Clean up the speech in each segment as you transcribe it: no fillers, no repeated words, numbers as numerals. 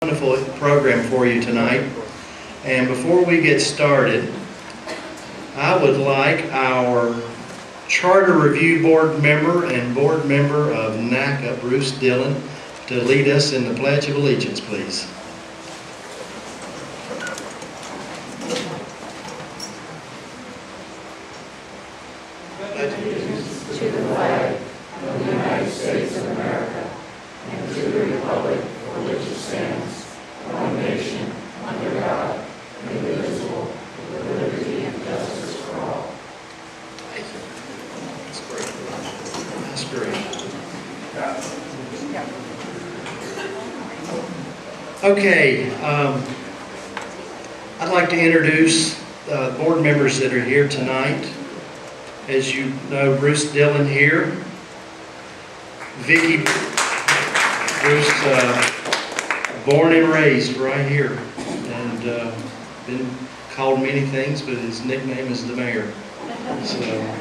wonderful program for you tonight. And before we get started, I would like our Charter Review Board member and board member of NACA, Bruce Dillon, to lead us in the Pledge of Allegiance, please. Allegiance to the flag of the United States of America and to the republic for which it stands, one nation, under God, indivisible, with liberty and justice for all. Thank you. That's great. That's great. Okay, I'd like to introduce board members that are here tonight. As you know, Bruce Dillon here. Vicki, Bruce, born and raised right here, and been called many things, but his nickname is the Mayor. So,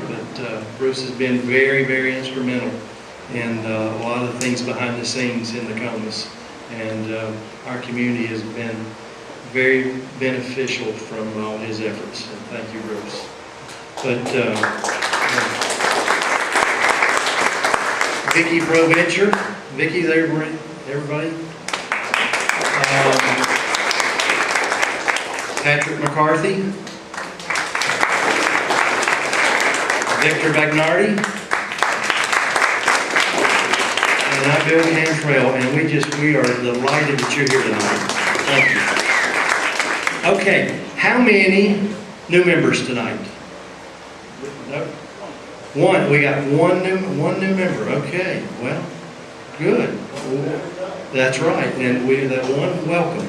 but Bruce has been very, very instrumental in a lot of the things behind the scenes in Nokomis, and our community has been very beneficial from all his efforts. And thank you, Bruce. But Vicki Proventure, Vicki there, everybody. Patrick McCarthy, Victor Bagnardi, and I'm Bill Cantrell, and we are delighted that you're here tonight. Thank you. Okay, how many new members tonight? No? One. We got one new member. Okay. Well, good. That's right. And that one, welcome.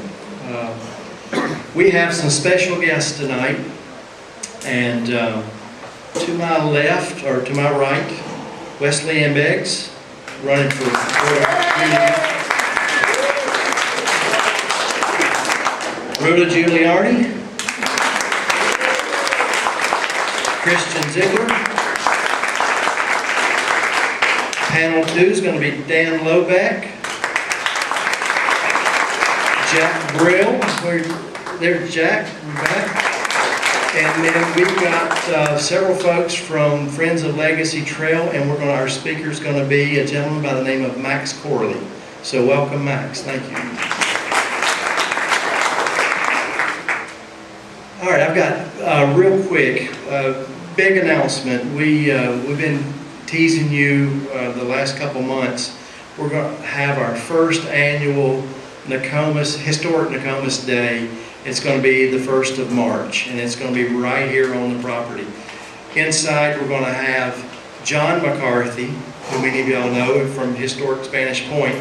We have some special guests tonight, and to my left or to my right, Wesley Ann Beggs, running for community. Rhoda Giuliardi. Christian Ziegler. Panel 2 is going to be Dan Loback. Jack Brill. There's Jack. We're back. And then we've got several folks from Friends of Legacy Trail, and our speaker is going to be a gentleman by the name of Max Corley. So welcome, Max. Thank you. All right, I've got real quick, big announcement. We've been teasing you the last couple months. We're going to have our first annual Historic Nokomis Day. It's going to be the 1st of March, and it's going to be right here on the property. Inside, we're going to have John McCarthy, who many of y'all know from Historic Spanish Point.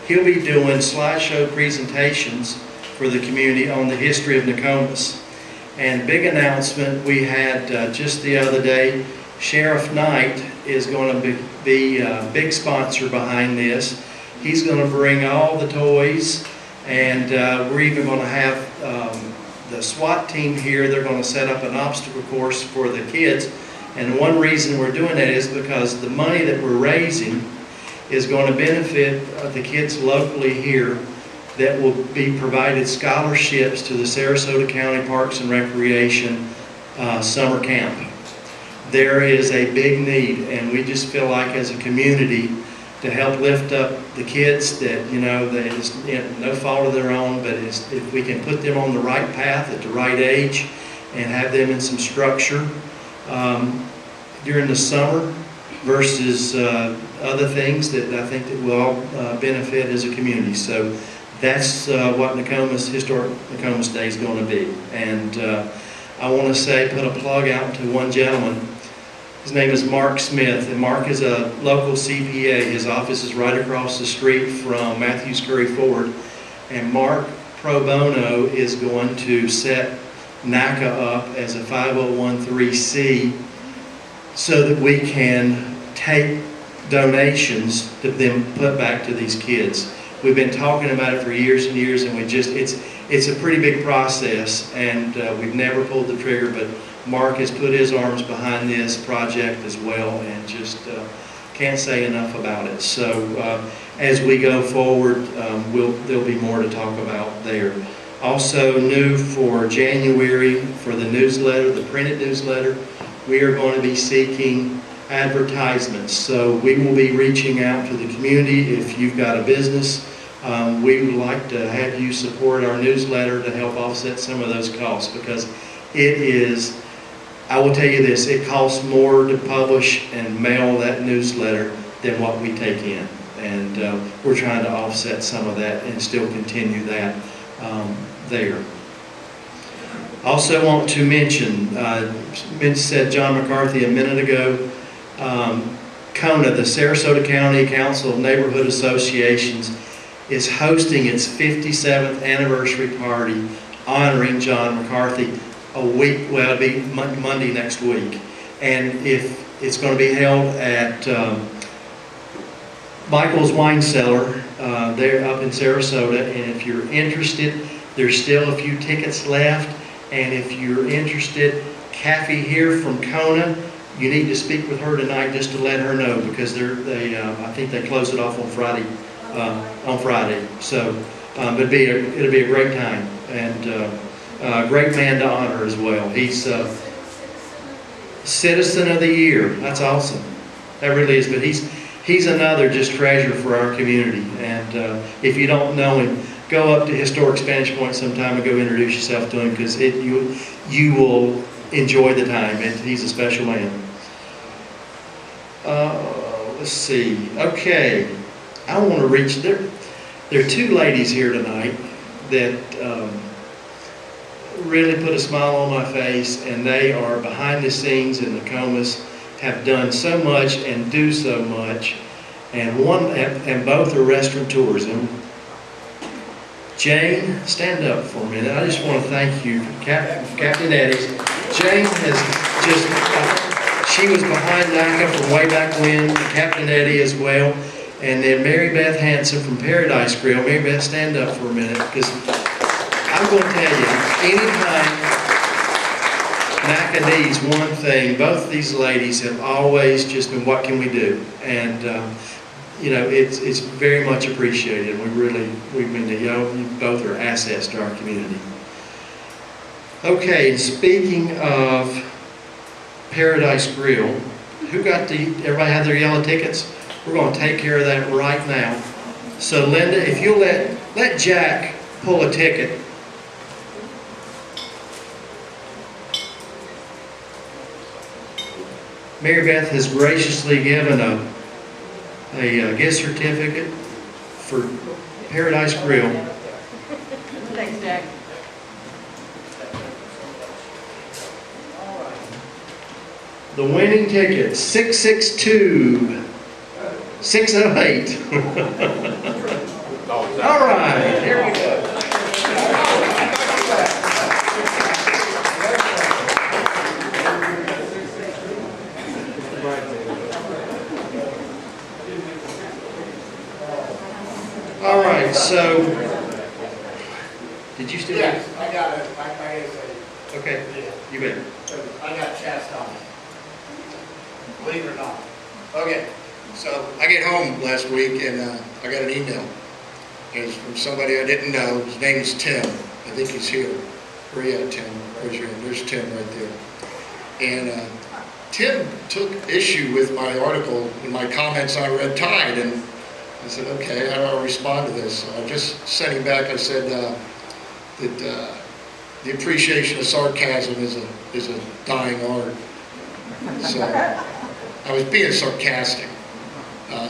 He'll be doing slideshow presentations for the community on the history of Nokomis. And big announcement we had just the other day, Sheriff Knight is going to be a big sponsor behind this. He's going to bring all the toys, and we're even going to have the SWAT team here. They're going to set up an obstacle course for the kids. And one reason we're doing that is because the money that we're raising is going to benefit the kids locally here that will be provided scholarships to the Sarasota County Parks and Recreation summer camp. There is a big need, and we just feel like as a community to help lift up the kids that, it's no fault of their own, but if we can put them on the right path at the right age and have them in some structure during the summer versus other things that I think that will all benefit as a community. So that's what Historic Nokomis Day is going to be. And I want to put a plug out to one gentleman. His name is Mark Smith, and Mark is a local CPA. His office is right across the street from Matthews Curry Ford. And Mark pro bono is going to set NACA up as a 501(c) so that we can take donations to then put back to these kids. We've been talking about it for years and years, and it's a pretty big process, and we've never pulled the trigger, but Mark has put his arms behind this project as well, and just can't say enough about it. So as we go forward, there'll be more to talk about there. Also new for January, for the newsletter, the printed newsletter, we are going to be seeking advertisements. So we will be reaching out to the community. If you've got a business, we would like to have you support our newsletter to help offset some of those costs, because it is, I will tell you this, it costs more to publish and mail that newsletter than what we take in. And we're trying to offset some of that and still continue that there. Also want to mention, said John McCarthy a minute ago, CONA, the Sarasota County Council of Neighborhood Associations, is hosting its 57th anniversary party honoring John McCarthy a week, well, it'll be Monday next week. And if it's going to be held at Michael's Wine Cellar, there up in Sarasota, and if you're interested, there's still a few tickets left, and if you're interested, Kathy here from CONA, you need to speak with her tonight just to let her know, because I think they close it off on Friday. So it'll be a great time, and a great man to honor as well. He's Citizen of the Year. That's awesome. That really is. But he's another just treasure for our community. And if you don't know him, go up to Historic Spanish Point sometime and go introduce yourself to him, because you will enjoy the time. He's a special man. Let's see. Okay. I want to reach there. There are two ladies here tonight that really put a smile on my face, and they are behind the scenes in Nokomis, have done so much and do so much, and both are restaurateurs. And Jane, stand up for a minute. I just want to thank you, Captain Eddie's. Jane has just, she was behind NACA from way back when, Captain Eddie as well. And then Mary Beth Hanson from Paradise Grill. Mary Beth, stand up for a minute, because I'm going to tell you, anytime NACA needs one thing, both these ladies have always just been, what can we do? And you know, it's very much appreciated. We mean that, you know, you both are assets to our community. Okay, and speaking of Paradise Grill, everybody had their yellow tickets? We're going to take care of that right now. So Linda, if you'll let Jack pull a ticket. Mary Beth has graciously given a gift certificate for Paradise Grill. Thanks, Jack. The winning ticket, 662. 608. All right, here we go. All right, so did you still? Yes, I got it. I got it. Okay, you bet. I got chastised. Believe it or not. Okay. So I get home last week and I got an email. It was from somebody I didn't know. His name is Tim. I think he's here. Where are you at, Tim? Raise your hand. There's Tim right there. And Tim took issue with my article and my comments on Red Tide, and I said, okay, how do I respond to this? So I just sent him back. I said that the appreciation of sarcasm is a dying art. So I was being sarcastic.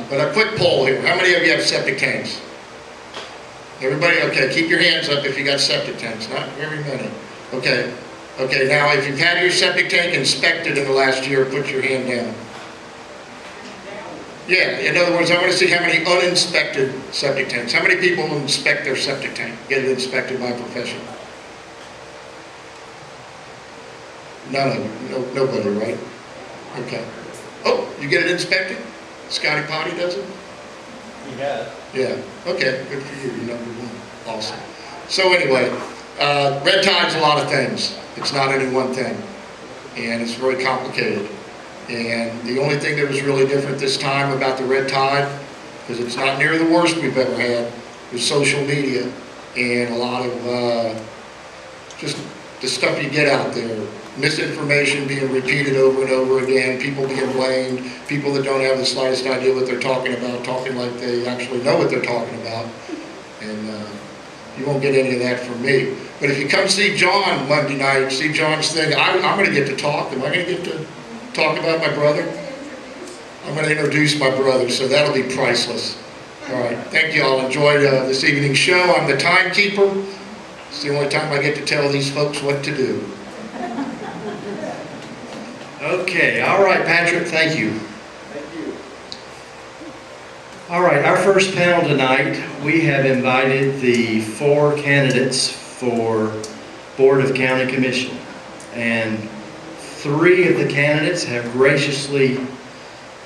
But a quick poll here. How many of you have septic tanks? Everybody? Okay, keep your hands up if you got septic tanks. Not very many. Okay. Okay, now if you've had your septic tank inspected in the last year, put your hand down. Yeah, in other words, I want to see how many uninspected septic tanks. How many people inspect their septic tank? Get it inspected by a professional? None of them. No, nobody, right? Okay. Oh, you get it inspected? Scotty Potty does it? He has. Yeah. Okay. Good for you. You're number one. Awesome. So anyway, Red Tide's a lot of things. It's not any one thing. And it's very complicated. And the only thing that was really different this time about the Red Tide because it's not near the worst we've ever had with social media and a lot of just the stuff you get out there. Misinformation being repeated over and over again, people being blamed, people that don't have the slightest idea what they're talking about, talking like they actually know what they're talking about. And you won't get any of that from me. But if you come see John Monday night, see John's thing, I'm going to get to talk. Am I going to get to talk about my brother? I'm going to introduce my brother, so that'll be priceless. All right, thank you all. Enjoyed this evening's show. I'm the timekeeper. It's the only time I get to tell these folks what to do. Okay, all right, Patrick, thank you. Thank you. All right, our first panel tonight, we have invited the 4 candidates for Board of County Commission. And 3 of the candidates have graciously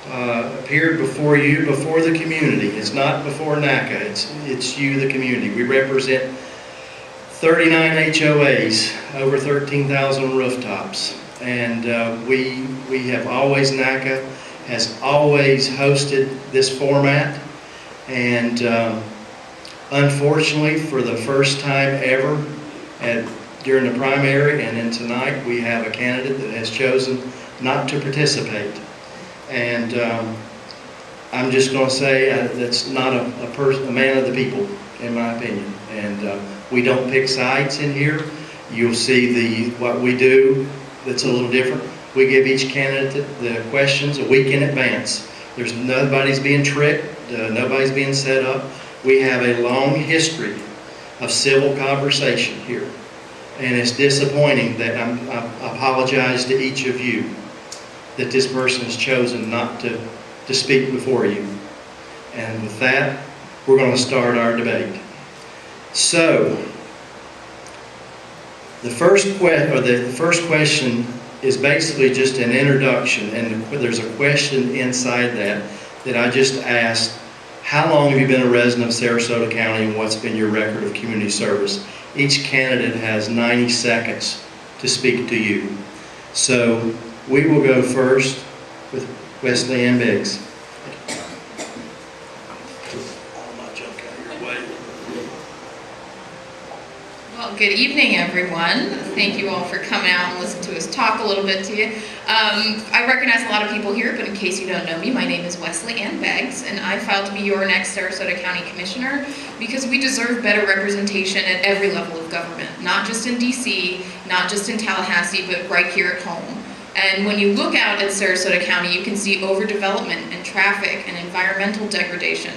appeared before you, before the community. It's not before NACA, it's you, the community. We represent 39 HOAs, over 13,000 rooftops. And we have always, NACA has always hosted this format. And unfortunately, for the first time ever, during the primary and then tonight, we have a candidate that has chosen not to participate. And I'm just going to say that's not a man of the people, in my opinion. And we don't pick sides in here. You'll see what we do that's a little different. We give each candidate the questions a week in advance. There's nobody's being tricked, nobody's being set up. We have a long history of civil conversation here. And it's disappointing that I apologize to each of you that this person has chosen not to speak before you. And with that, we're going to start our debate. So, the first question is basically just an introduction, and there's a question inside that I just asked, how long have you been a resident of Sarasota County and what's been your record of community service? Each candidate has 90 seconds to speak to you. So we will go first with Wesley Ann Biggs. Well, good evening, everyone. Thank you all for coming out and listening to us talk a little bit to you. I recognize a lot of people here, but in case you don't know me, my name is Wesley Ann Beggs, and I filed to be your next Sarasota County Commissioner because we deserve better representation at every level of government, not just in DC, not just in Tallahassee, but right here at home. And when you look out at Sarasota County, you can see overdevelopment and traffic and environmental degradation.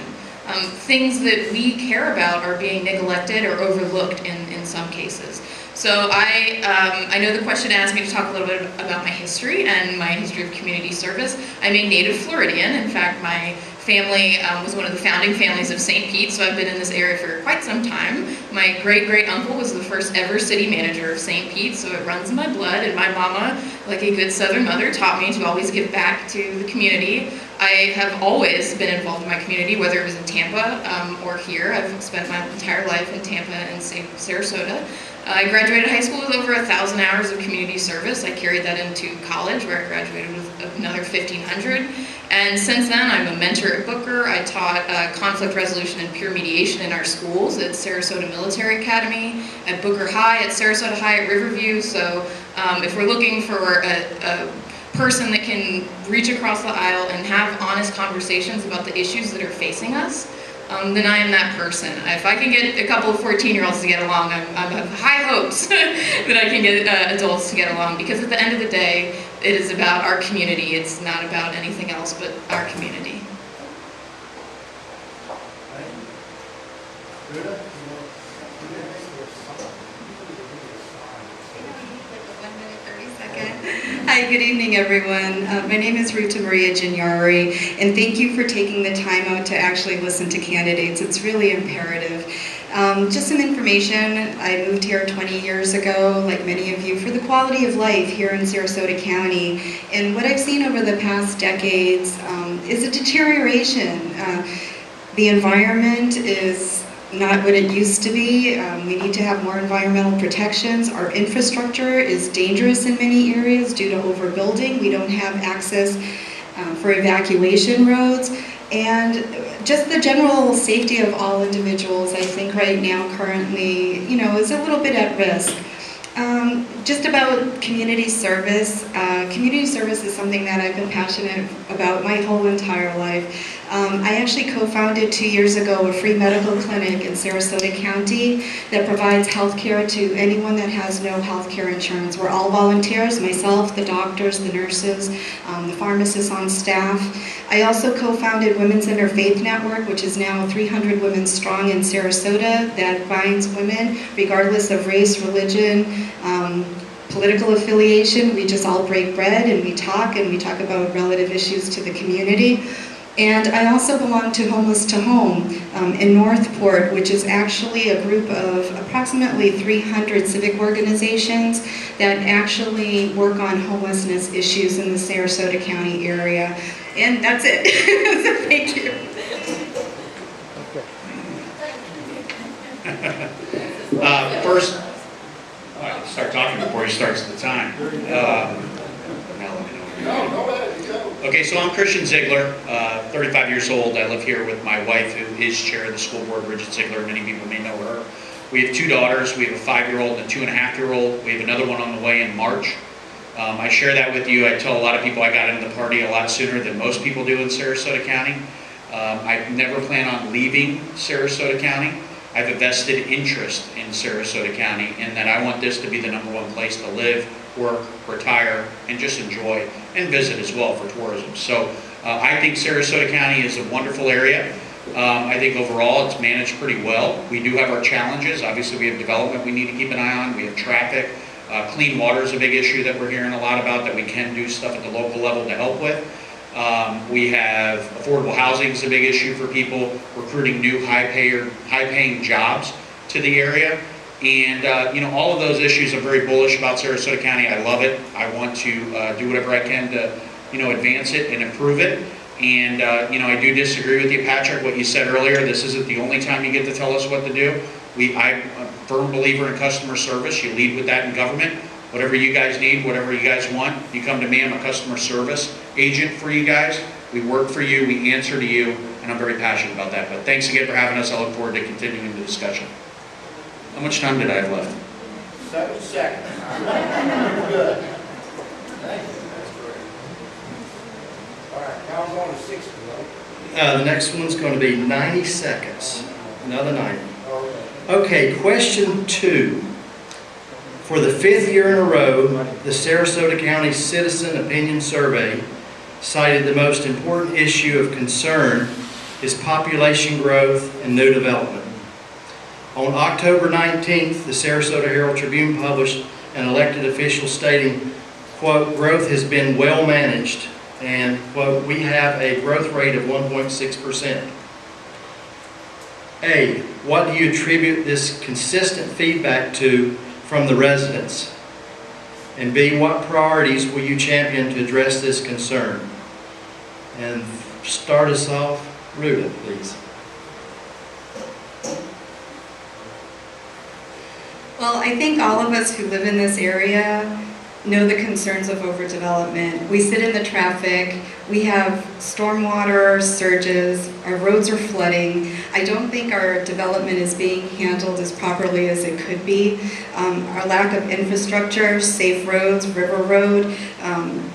Things that we care about are being neglected or overlooked in some cases. So I know the question asked me to talk a little bit about my history and my history of community service. I'm a native Floridian. In fact, my family was one of the founding families of St. Pete, so I've been in this area for quite some time. My great-great-uncle was the first ever city manager of St. Pete, so it runs in my blood, and my mama, like a good Southern mother, taught me to always give back to the community. I have always been involved in my community, whether it was in Tampa or here. I've spent my entire life in Tampa and Sarasota. I graduated high school with over 1,000 hours of community service. I carried that into college, where I graduated with another 1,500. And since then, I'm a mentor at Booker. I taught conflict resolution and peer mediation in our schools at Sarasota Military Academy, at Booker High, at Sarasota High, at Riverview. So if we're looking for a person that can reach across the aisle and have honest conversations about the issues that are facing us, then I am that person. If I can get a couple of 14-year-olds to get along, I have high hopes that I can get adults to get along, because at the end of the day, it is about our community. It's not about anything else but our community. Hi, good evening, everyone. My name is Ruta Maria Gignari, and thank you for taking the time out to actually listen to candidates. It's really imperative. Just some information. I moved here 20 years ago, like many of you, for the quality of life here in Sarasota County. And what I've seen over the past decades is a deterioration. The environment is not what it used to be. We need to have more environmental protections. Our infrastructure is dangerous in many areas due to overbuilding. We don't have access for evacuation roads. And just the general safety of all individuals, I think right now currently, is a little bit at risk. Just about community service. Community service is something that I've been passionate about my whole entire life. I actually co-founded 2 years ago a free medical clinic in Sarasota County that provides health care to anyone that has no health care insurance. We're all volunteers, myself, the doctors, the nurses, the pharmacists on staff. I also co-founded Women's Interfaith Network, which is now 300 women strong in Sarasota, that binds women regardless of race, religion, political affiliation. We just all break bread and we talk about relative issues to the community. And I also belong to Homeless to Home in Northport, which is actually a group of approximately 300 civic organizations that actually work on homelessness issues in the Sarasota County area. And that's it. So thank you. First, start talking before he starts the time. Now let me know. No, go ahead, you go. Okay, so I'm Christian Ziegler, 35 years old. I live here with my wife, who is chair of the school board, Bridget Ziegler. Many people may know her. We have 2 daughters. We have a 5-year-old and a 2.5-year-old. We have another one on the way in March. I share that with you. I tell a lot of people I got into the party a lot sooner than most people do in Sarasota County. I never plan on leaving Sarasota County. I have a vested interest in Sarasota County in that I want this to be the #1 place to live, work, retire, and just enjoy and visit as well for tourism. So I think Sarasota County is a wonderful area. I think overall it's managed pretty well. We do have our challenges. Obviously we have development we need to keep an eye on. We have traffic. Clean water is a big issue that we're hearing a lot about that we can do stuff at the local level to help with. We have affordable housing is a big issue for people, recruiting new high-paying jobs to the area. And all of those issues, I'm very bullish about Sarasota County. I love it. I want to do whatever I can to advance it and improve it. And I do disagree with you, Patrick, what you said earlier. This isn't the only time you get to tell us what to do. I'm a firm believer in customer service. You lead with that in government. Whatever you guys need, whatever you guys want, you come to me. I'm a customer service agent for you guys. We work for you, we answer to you, and I'm very passionate about that. But thanks again for having us. I look forward to continuing the discussion. How much time did I have left? 7 seconds. Good. Thank you, that's great. All right, now I'm going to 60, right? The next one's going to be 90 seconds. Another 90. Okay. Okay, question 2. For the 5th year in a row, the Sarasota County Citizen Opinion Survey cited the most important issue of concern is population growth and new development. On October 19th, the Sarasota Herald Tribune published an elected official stating, quote, growth has been well managed, and, quote, we have a growth rate of 1.6%. A, what do you attribute this consistent feedback to from the residents? And B, what priorities will you champion to address this concern? And start us off, Ruta, please. Well, I think all of us who live in this area know the concerns of overdevelopment. We sit in the traffic, we have stormwater surges, our roads are flooding. I don't think our development is being handled as properly as it could be. Our lack of infrastructure, safe roads, River Road,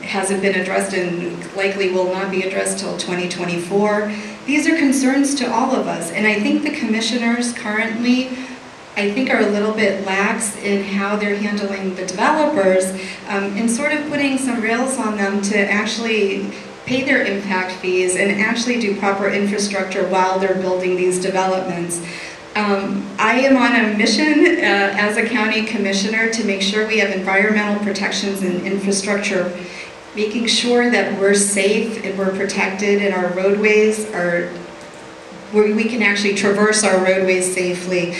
hasn't been addressed and likely will not be addressed till 2024. These are concerns to all of us, and I think the commissioners currently are a little bit lax in how they're handling the developers and sort of putting some rails on them to actually pay their impact fees and actually do proper infrastructure while they're building these developments. I am on a mission as a county commissioner to make sure we have environmental protections and infrastructure, making sure that we're safe and we're protected and our roadways are where we can actually traverse our roadways safely.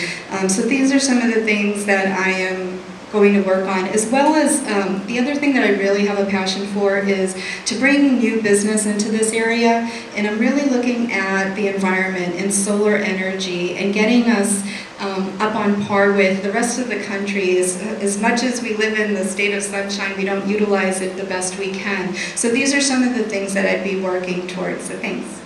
So these are some of the things that I am going to work on, as well as the other thing that I really have a passion for is to bring new business into this area, and I'm really looking at the environment and solar energy and getting us up on par with the rest of the country. As much as we live in the state of sunshine, we don't utilize it the best we can. So these are some of the things that I'd be working towards, so thanks.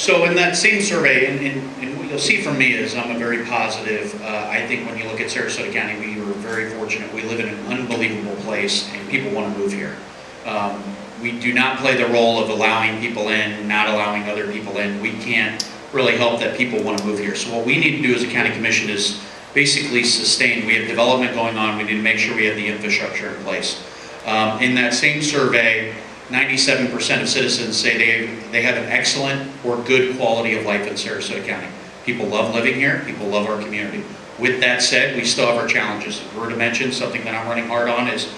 So in that same survey, and what you'll see from me is I'm a very positive. I think when you look at Sarasota County, we were very fortunate. We live in an unbelievable place, and people want to move here. We do not play the role of allowing people in, not allowing other people in. We can't really help that people want to move here. So what we need to do as a county commission is basically sustain. We have development going on. We need to make sure we have the infrastructure in place. In that same survey, 97% of citizens say they have an excellent or good quality of life in Sarasota County. People love living here. People love our community. With that said, we still have our challenges. If we were to mention something that I'm running hard on is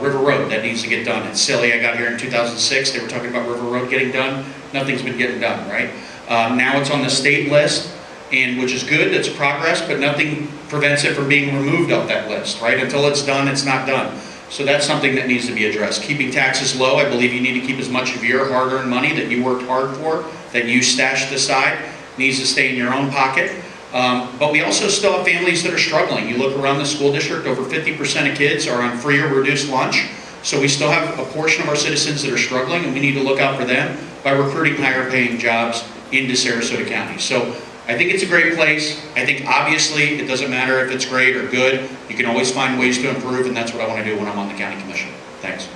River Road. That needs to get done. It's silly. I got here in 2006. They were talking about River Road getting done. Nothing's been getting done, right? Now it's on the state list, and which is good. It's progress, but nothing prevents it from being removed off that list, right? Until it's done, it's not done. So that's something that needs to be addressed. Keeping taxes low, I believe you need to keep as much of your hard-earned money that you worked hard for, that you stashed aside, needs to stay in your own pocket. But we also still have families that are struggling. You look around the school district, over 50% of kids are on free or reduced lunch. So we still have a portion of our citizens that are struggling, and we need to look out for them by recruiting higher paying jobs into Sarasota County. So I think it's a great place. I think obviously it doesn't matter if it's great or good. You can always find ways to improve, and that's what I want to do when I'm on the county commission. Thanks.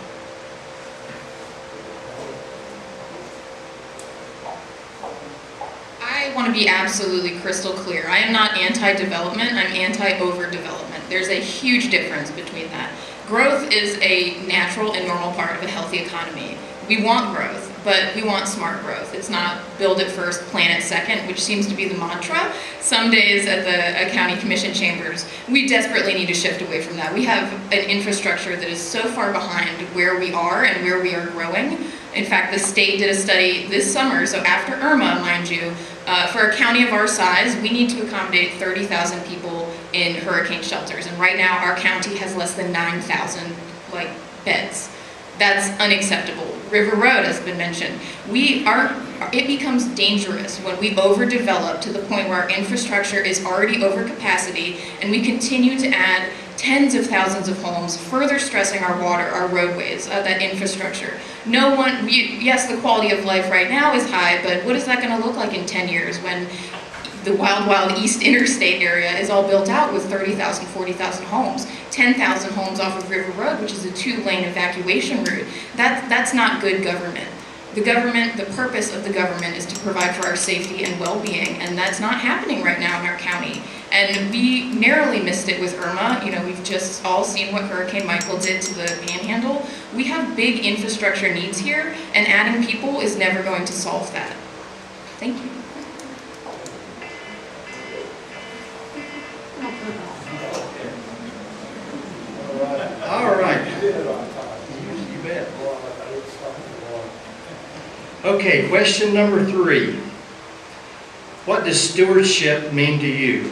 I want to be absolutely crystal clear. I am not anti-development, I'm anti-overdevelopment. There's a huge difference between that. Growth is a natural and normal part of a healthy economy. We want growth, but we want smart growth. It's not build it first, plan it second, which seems to be the mantra. Some days at the county commission chambers, we desperately need to shift away from that. We have an infrastructure that is so far behind where we are and where we are growing. In fact, the state did a study this summer, so after Irma, mind you, for a county of our size, we need to accommodate 30,000 people in hurricane shelters. And right now, our county has less than 9,000 beds. That's unacceptable. River Road has been mentioned. It becomes dangerous when we overdevelop to the point where our infrastructure is already over capacity and we continue to add tens of thousands of homes, further stressing our water, our roadways, that infrastructure. Yes, the quality of life right now is high, but what is that going to look like in 10 years when the wild east interstate area is all built out with 30,000, 40,000 homes, 10,000 homes off of River Road, which is a 2-lane evacuation route. That's not good government. The purpose of the government is to provide for our safety and well-being, and that's not happening right now in our county. And we narrowly missed it with Irma. We've just all seen what Hurricane Michael did to the Panhandle. We have big infrastructure needs here, and adding people is never going to solve that. Thank you. All right. You bet. Okay, question number 3. What does stewardship mean to you?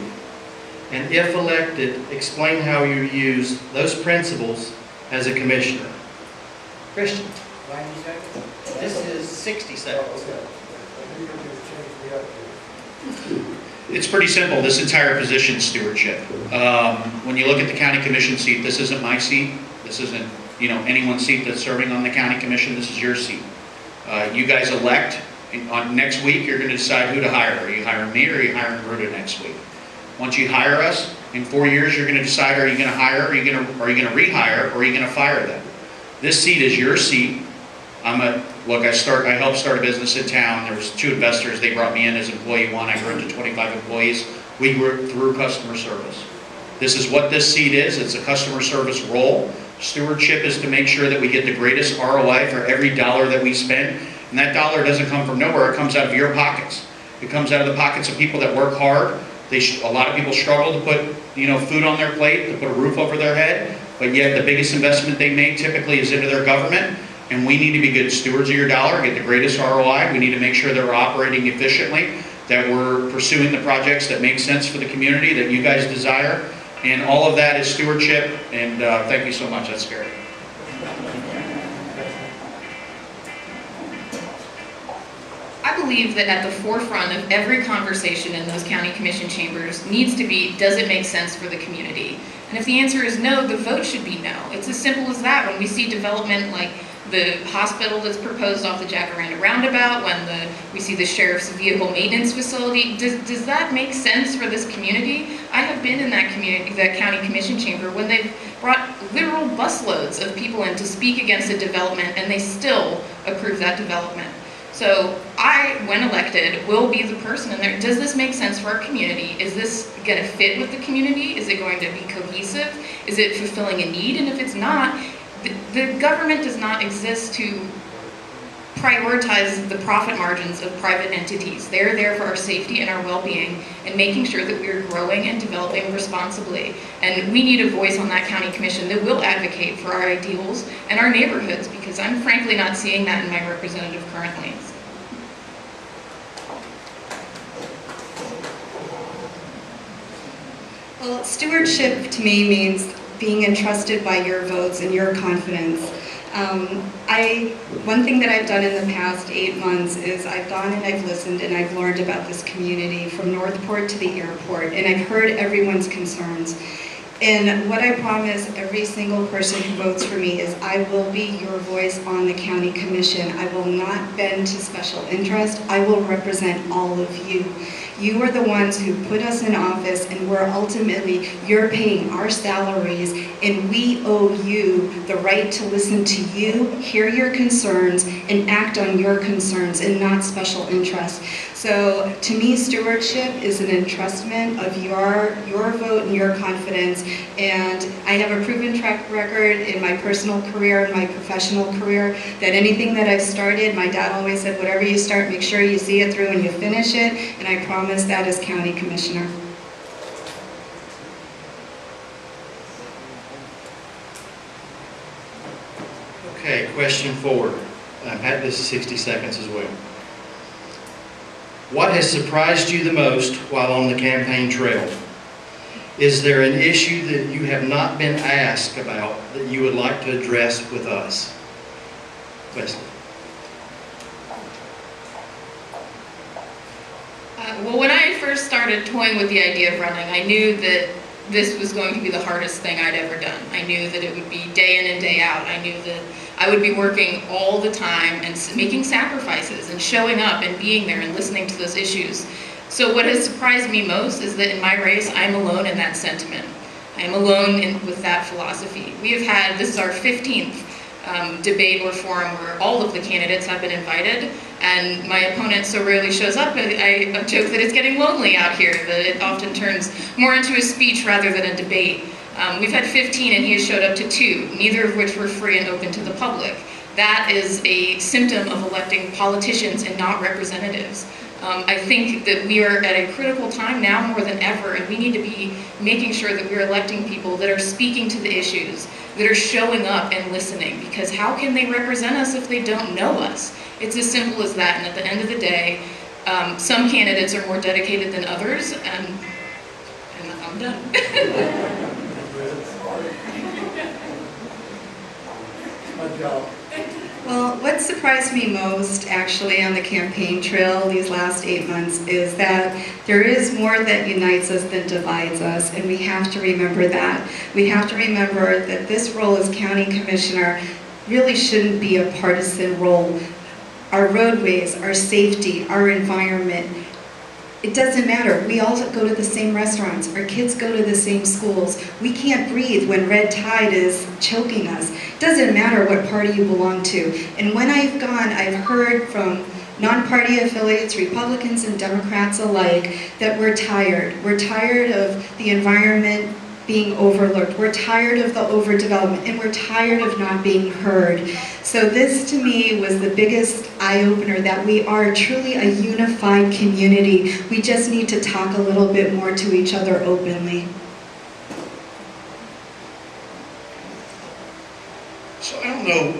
And if elected, explain how you use those principles as a commissioner. Christian. 90 seconds? This is 60 seconds. It's pretty simple. This entire position is stewardship. When you look at the county commission seat, this isn't my seat. This isn't anyone's seat that's serving on the county commission. This is your seat. You guys elect. On next week, you're going to decide who to hire. Are you hiring me or are you hiring Ruta next week? Once you hire us, in 4 years, you're going to decide: are you going to hire? Are you going to rehire? Or are you going to fire them? This seat is your seat. I helped start a business in town. There was 2 investors. They brought me in as employee 1. I grew to 25 employees. We grew through customer service. This is what this seat is. It's a customer service role. Stewardship is to make sure that we get the greatest ROI for every dollar that we spend. And that dollar doesn't come from nowhere. It comes out of your pockets. It comes out of the pockets of people that work hard. A lot of people struggle to put food on their plate, to put a roof over their head. But yet the biggest investment they make typically is into their government. And we need to be good stewards of your dollar, get the greatest ROI. We need to make sure that we're operating efficiently, that we're pursuing the projects that make sense for the community that you guys desire. And all of that is stewardship. And thank you so much. That's scary. I believe that at the forefront of every conversation in those county commission chambers needs to be, does it make sense for the community? And if the answer is no, the vote should be no. It's as simple as that. When we see development like the hospital that's proposed off the Jacaranda roundabout, when we see the sheriff's vehicle maintenance facility. Does that make sense for this community? I have been in that community, that county commission chamber, when they've brought literal busloads of people in to speak against a development, and they still approve that development. So I, when elected, will be the person in there. Does this make sense for our community? Is this going to fit with the community? Is it going to be cohesive? Is it fulfilling a need? And if it's not, the government does not exist to prioritize the profit margins of private entities. They're there for our safety and our well-being and making sure that we're growing and developing responsibly. And we need a voice on that county commission that will advocate for our ideals and our neighborhoods, because I'm frankly not seeing that in my representative currently. Well, stewardship to me means being entrusted by your votes and your confidence. One thing that I've done in the past 8 months is I've gone and I've listened and I've learned about this community from Northport to the airport, and I've heard everyone's concerns. And what I promise every single person who votes for me is I will be your voice on the county commission. I will not bend to special interest. I will represent all of you. You are the ones who put us in office, and you're paying our salaries, and we owe you the right to listen to you, hear your concerns, and act on your concerns, and not special interest. So to me, stewardship is an entrustment of your vote and your confidence. And I have a proven track record in my personal career and my professional career that anything that I've started, my dad always said, whatever you start, make sure you see it through and you finish it. And I promise that as county commissioner. Okay, question 4. Pat, this is 60 seconds as well. What has surprised you the most while on the campaign trail? Is there an issue that you have not been asked about that you would like to address with us? Wesley. Well, when I first started toying with the idea of running, I knew that this was going to be the hardest thing I'd ever done. I knew that it would be day in and day out. I knew that I would be working all the time and making sacrifices and showing up and being there and listening to those issues. So what has surprised me most is that in my race, I'm alone in that sentiment. I am alone with that philosophy. We have had, this is our 15th debate or forum where all of the candidates have been invited, and my opponent so rarely shows up. I joke that it's getting lonely out here, that it often turns more into a speech rather than a debate. We've had 15 and he has showed up to 2, neither of which were free and open to the public. That is a symptom of electing politicians and not representatives. I think that we are at a critical time now more than ever, and we need to be making sure that we're electing people that are speaking to the issues, that are showing up and listening, because how can they represent us if they don't know us? It's as simple as that, and at the end of the day, some candidates are more dedicated than others, and I'm done. Well, what surprised me most actually on the campaign trail these last 8 months is that there is more that unites us than divides us, and we have to remember that. We have to remember that this role as county commissioner really shouldn't be a partisan role. Our roadways, our safety, our environment, it doesn't matter. We all go to the same restaurants. Our kids go to the same schools. We can't breathe when red tide is choking us. It doesn't matter what party you belong to. And when I've gone, I've heard from non-party affiliates, Republicans and Democrats alike, that we're tired. We're tired of the environment being overlooked. We're tired of the overdevelopment, and we're tired of not being heard. So this to me was the biggest eye-opener, that we are truly a unified community. We just need to talk a little bit more to each other openly. So I don't know,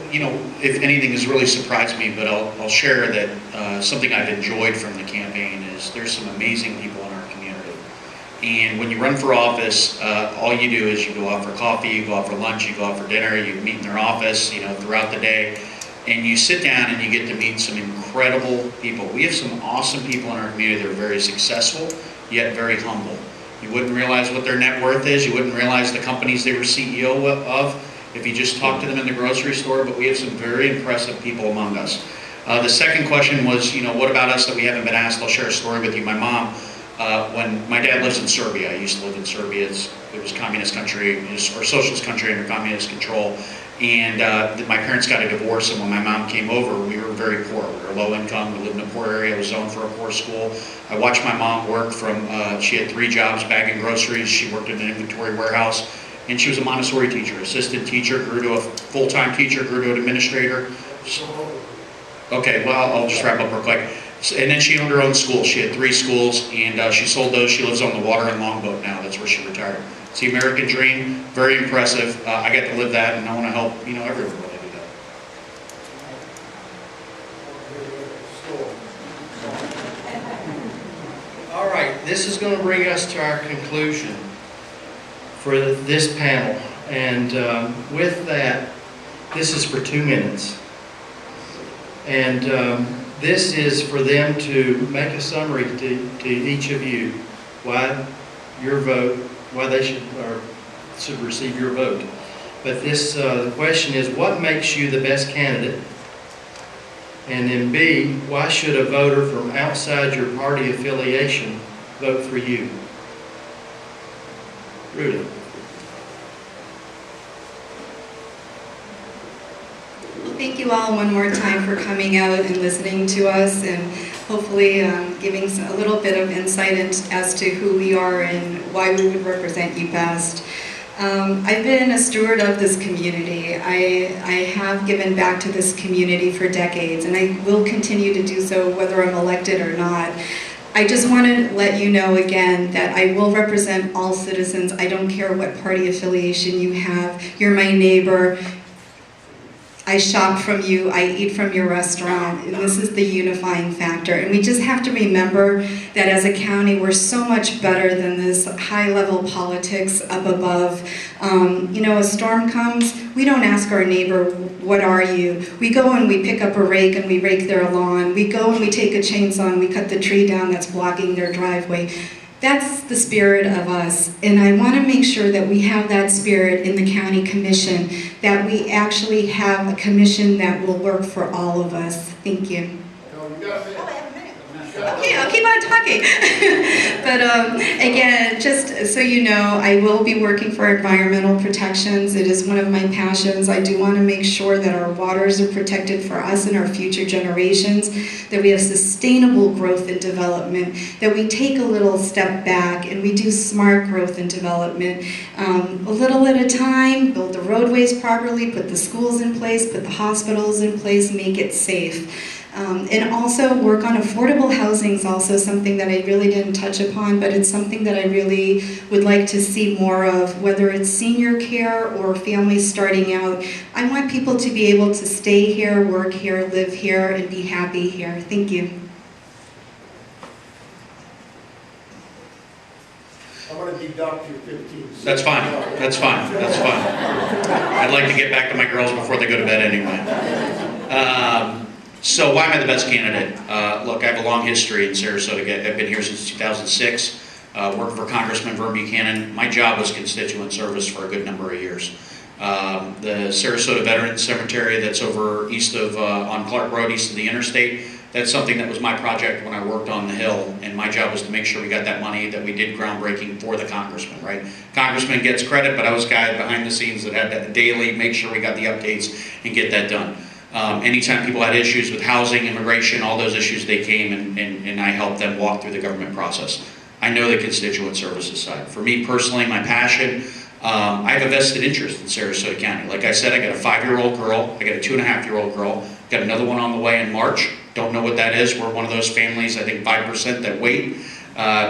if anything has really surprised me, but I'll share that something I've enjoyed from the campaign is there's some amazing people in our community. And when you run for office, all you do is you go out for coffee, you go out for lunch, you go out for dinner, you meet in their office, throughout the day, and you sit down and you get to meet some incredible people. We have some awesome people in our community that are very successful, yet very humble. You wouldn't realize what their net worth is. You wouldn't realize the companies they were CEO of if you just talk to them in the grocery store, but we have some very impressive people among us. The second question was, what about us that we haven't been asked? I'll share a story with you. My mom, when my dad lives in Serbia, I used to live in Serbia. It was communist country, or socialist country under communist control. And my parents got a divorce, and when my mom came over, we were very poor. We were low income, we lived in a poor area, I was zoned for a poor school. I watched my mom work from, she had 3 jobs bagging groceries, she worked in an inventory warehouse, and she was a Montessori teacher, assistant teacher, grew to a full-time teacher, grew to an administrator. Okay, well, I'll just wrap up real quick. And then she owned her own school. She had 3 schools, and she sold those. She lives on the water and Longboat now. That's where she retired. It's the American dream, very impressive. I got to live that, and I want to help, everyone really do that. All right, this is going to bring us to our conclusion for this panel. And with that, this is for 2 minutes. And this is for them to make a summary to each of you why your vote, why they should receive your vote. But this the question is, what makes you the best candidate? And then B, why should a voter from outside your party affiliation vote for you? Rudy. Thank you all one more time for coming out and listening to us, and hopefully giving a little bit of insight as to who we are and why we would represent you best. I've been a steward of this community. I have given back to this community for decades, and I will continue to do so whether I'm elected or not. I just want to let you know again that I will represent all citizens. I don't care what party affiliation you have. You're my neighbor. I shop from you, I eat from your restaurant, and this is the unifying factor. And we just have to remember that as a county, we're so much better than this high-level politics up above. A storm comes, we don't ask our neighbor, what are you? We go and we pick up a rake and we rake their lawn. We go and we take a chainsaw and we cut the tree down that's blocking their driveway. That's the spirit of us, and I want to make sure that we have that spirit in the County Commission, that we actually have a commission that will work for all of us. Thank you. Okay, I'll keep on talking. But again, just so you know, I will be working for environmental protections. It is one of my passions. I do want to make sure that our waters are protected for us and our future generations, that we have sustainable growth and development, that we take a little step back and we do smart growth and development. A little at a time, build the roadways properly, put the schools in place, put the hospitals in place, make it safe. And also work on affordable housing is also something that I really didn't touch upon, but it's something that I really would like to see more of, whether it's senior care or families starting out. I want people to be able to stay here, work here, live here, and be happy here. Thank you. I'm going to deduct your 15. That's fine. That's fine. That's fine. I'd like to get back to my girls before they go to bed anyway. So why am I the best candidate? Look, I have a long history in Sarasota. I've been here since 2006, working for Congressman Vern Buchanan. My job was constituent service for a good number of years. The Sarasota Veterans Cemetery that's over east of, on Clark Road, east of the interstate, that's something that was my project when I worked on the Hill, and my job was to make sure we got that money, that we did groundbreaking for the congressman, right? Congressman gets credit, but I was guy behind the scenes that had to daily make sure we got the updates and get that done. Anytime people had issues with housing, immigration, all those issues, they came and I helped them walk through the government process. I know the constituent services side. For me personally, my passion, I have a vested interest in Sarasota County. Like I said, I got a 5-year-old girl, I got a 2.5-year-old girl, got another one on the way in March. Don't know what that is. We're one of those families, I think 5% that wait.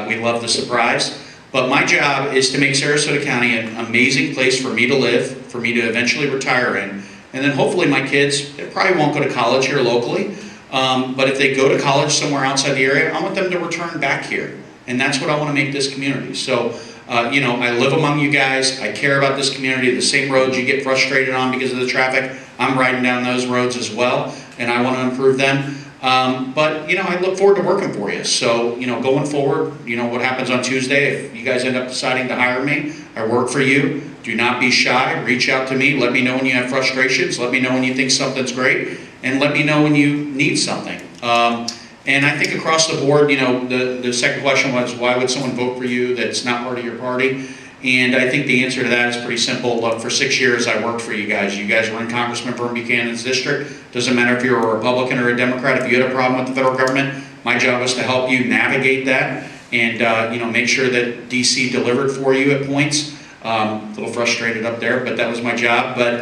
We love the surprise. But my job is to make Sarasota County an amazing place for me to live, for me to eventually retire in. And then hopefully my kids, they probably won't go to college here locally, but if they go to college somewhere outside the area, I want them to return back here. And that's what I want to make this community. So, I live among you guys, I care about this community, the same roads you get frustrated on because of the traffic, I'm riding down those roads as well, and I want to improve them. But I look forward to working for you. So, going forward, what happens on Tuesday, if you guys end up deciding to hire me, I work for you, Do not be shy. Reach out to me. Let me know when you have frustrations. Let me know when you think something's great. And let me know when you need something. And I think across the board, you know, the second question was, why would someone vote for you that's not part of your party? And I think the answer to that is pretty simple. Look, for 6 years I worked for you guys. You guys were in Congressman Vern Buchanan's district. Doesn't matter if you're a Republican or a Democrat. If you had a problem with the federal government, my job was to help you navigate that and you know, make sure that DC delivered for you at points. A little frustrated up there, but that was my job. But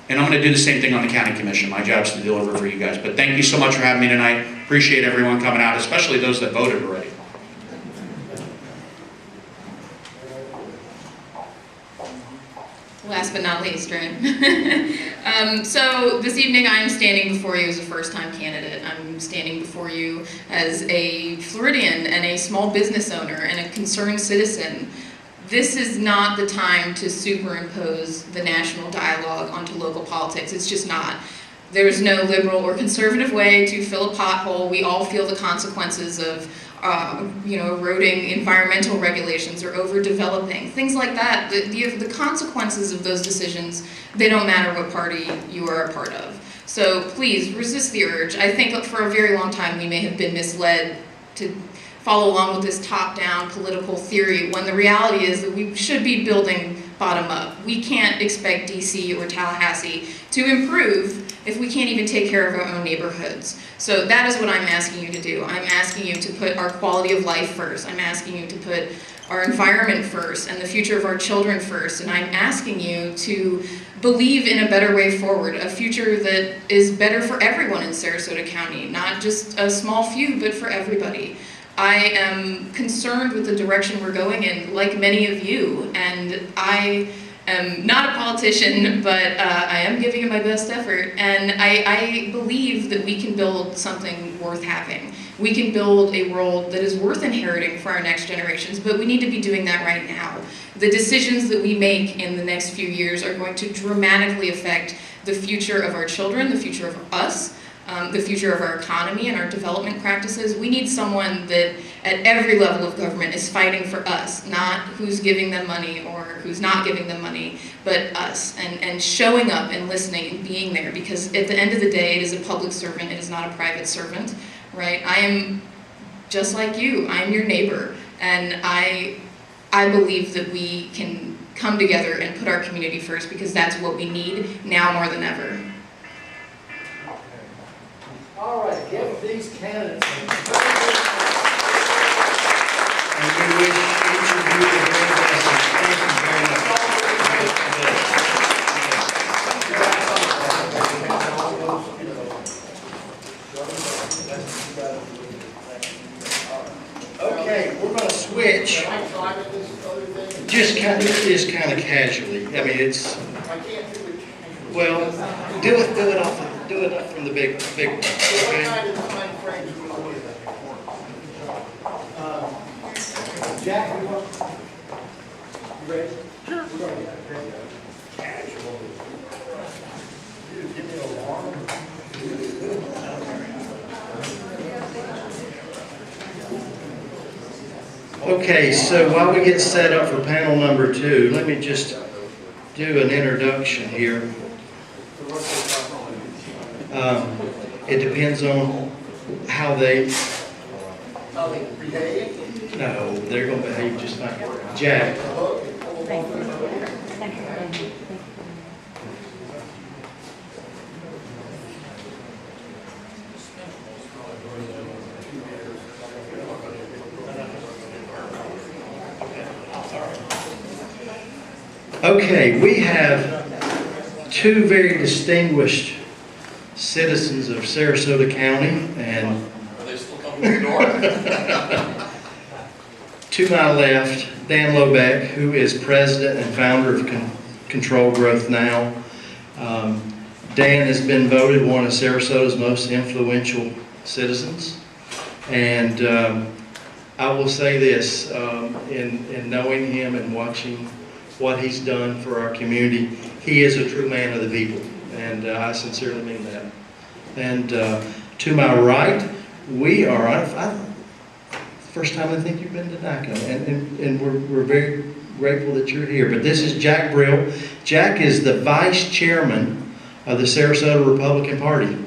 and I'm going to do the same thing on the County Commission. My job is to deliver for you guys. But thank you so much for having me tonight. Appreciate everyone coming out, especially those that voted already. Last but not least, right? So this evening I'm standing before you as a first-time candidate. I'm standing before you as a Floridian and a small business owner and a concerned citizen. This is not the time to superimpose the national dialogue onto local politics. It's just not. There's no liberal or conservative way to fill a pothole. We all feel the consequences of you know, eroding environmental regulations or overdeveloping, things like that. The consequences of those decisions, they don't matter what party you are a part of. So please resist the urge. I think for a very long time we may have been misled to follow along with this top-down political theory when the reality is that we should be building bottom-up. We can't expect DC or Tallahassee to improve if we can't even take care of our own neighborhoods. So that is what I'm asking you to do. I'm asking you to put our quality of life first. I'm asking you to put our environment first and the future of our children first. And I'm asking you to believe in a better way forward, a future that is better for everyone in Sarasota County, not just a small few, but for everybody. I am concerned with the direction we're going in, like many of you, and I am not a politician, but I am giving it my best effort, and I believe that we can build something worth having. We can build a world that is worth inheriting for our next generations, but we need to be doing that right now. The decisions that we make in the next few years are going to dramatically affect the future of our children, the future of us, the future of our economy and our development practices. We need someone that at every level of government is fighting for us, not who's giving them money or who's not giving them money, but us, and showing up and listening and being there, because at the end of the day, it is a public servant, it is not a private servant, right? I am just like you, I am your neighbor, and I believe that we can come together and put our community first, because that's what we need now more than ever. All right, give these candidates. And we wish each of you the very best. Thank you very much. Okay, we're going to switch. Just kind of casually. I mean, it's. Well, do it up from the big one. Okay? Jack, you ready? Sure. We're going to get casual. Give me an alarm. Okay, so while we get set up for panel number 2, let me just do an introduction here. It depends on how they behave. No, they're going to behave just fine. Jack. Okay, we have 2 very distinguished citizens of Sarasota County, and Are they still coming to the door? to my left, Dan Lobeck, who is president and founder of Control Growth Now. Dan has been voted one of Sarasota's most influential citizens, and I will say this, in knowing him and watching what he's done for our community, he is a true man of the people, and I sincerely mean that. And to my right, we are, first time I think you've been to NACA, and we're very grateful that you're here. But this is Jack Brill. Jack is the vice chairman of the Sarasota Republican Party.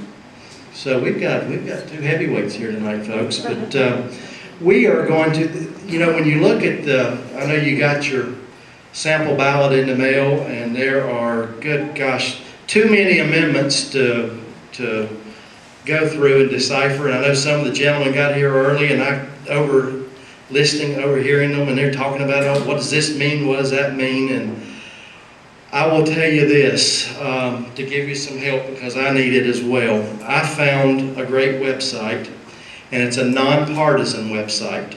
So we've got two heavyweights here tonight, folks. But we are going to, you know, when you look at I know you got your sample ballot in the mail, and there are, good gosh, too many amendments to go through and decipher. And I know some of the gentlemen got here early, and I overhearing them, and they're talking about, oh, what does this mean? What does that mean? And I will tell you this, to give you some help, because I need it as well. I found a great website, and it's a nonpartisan website.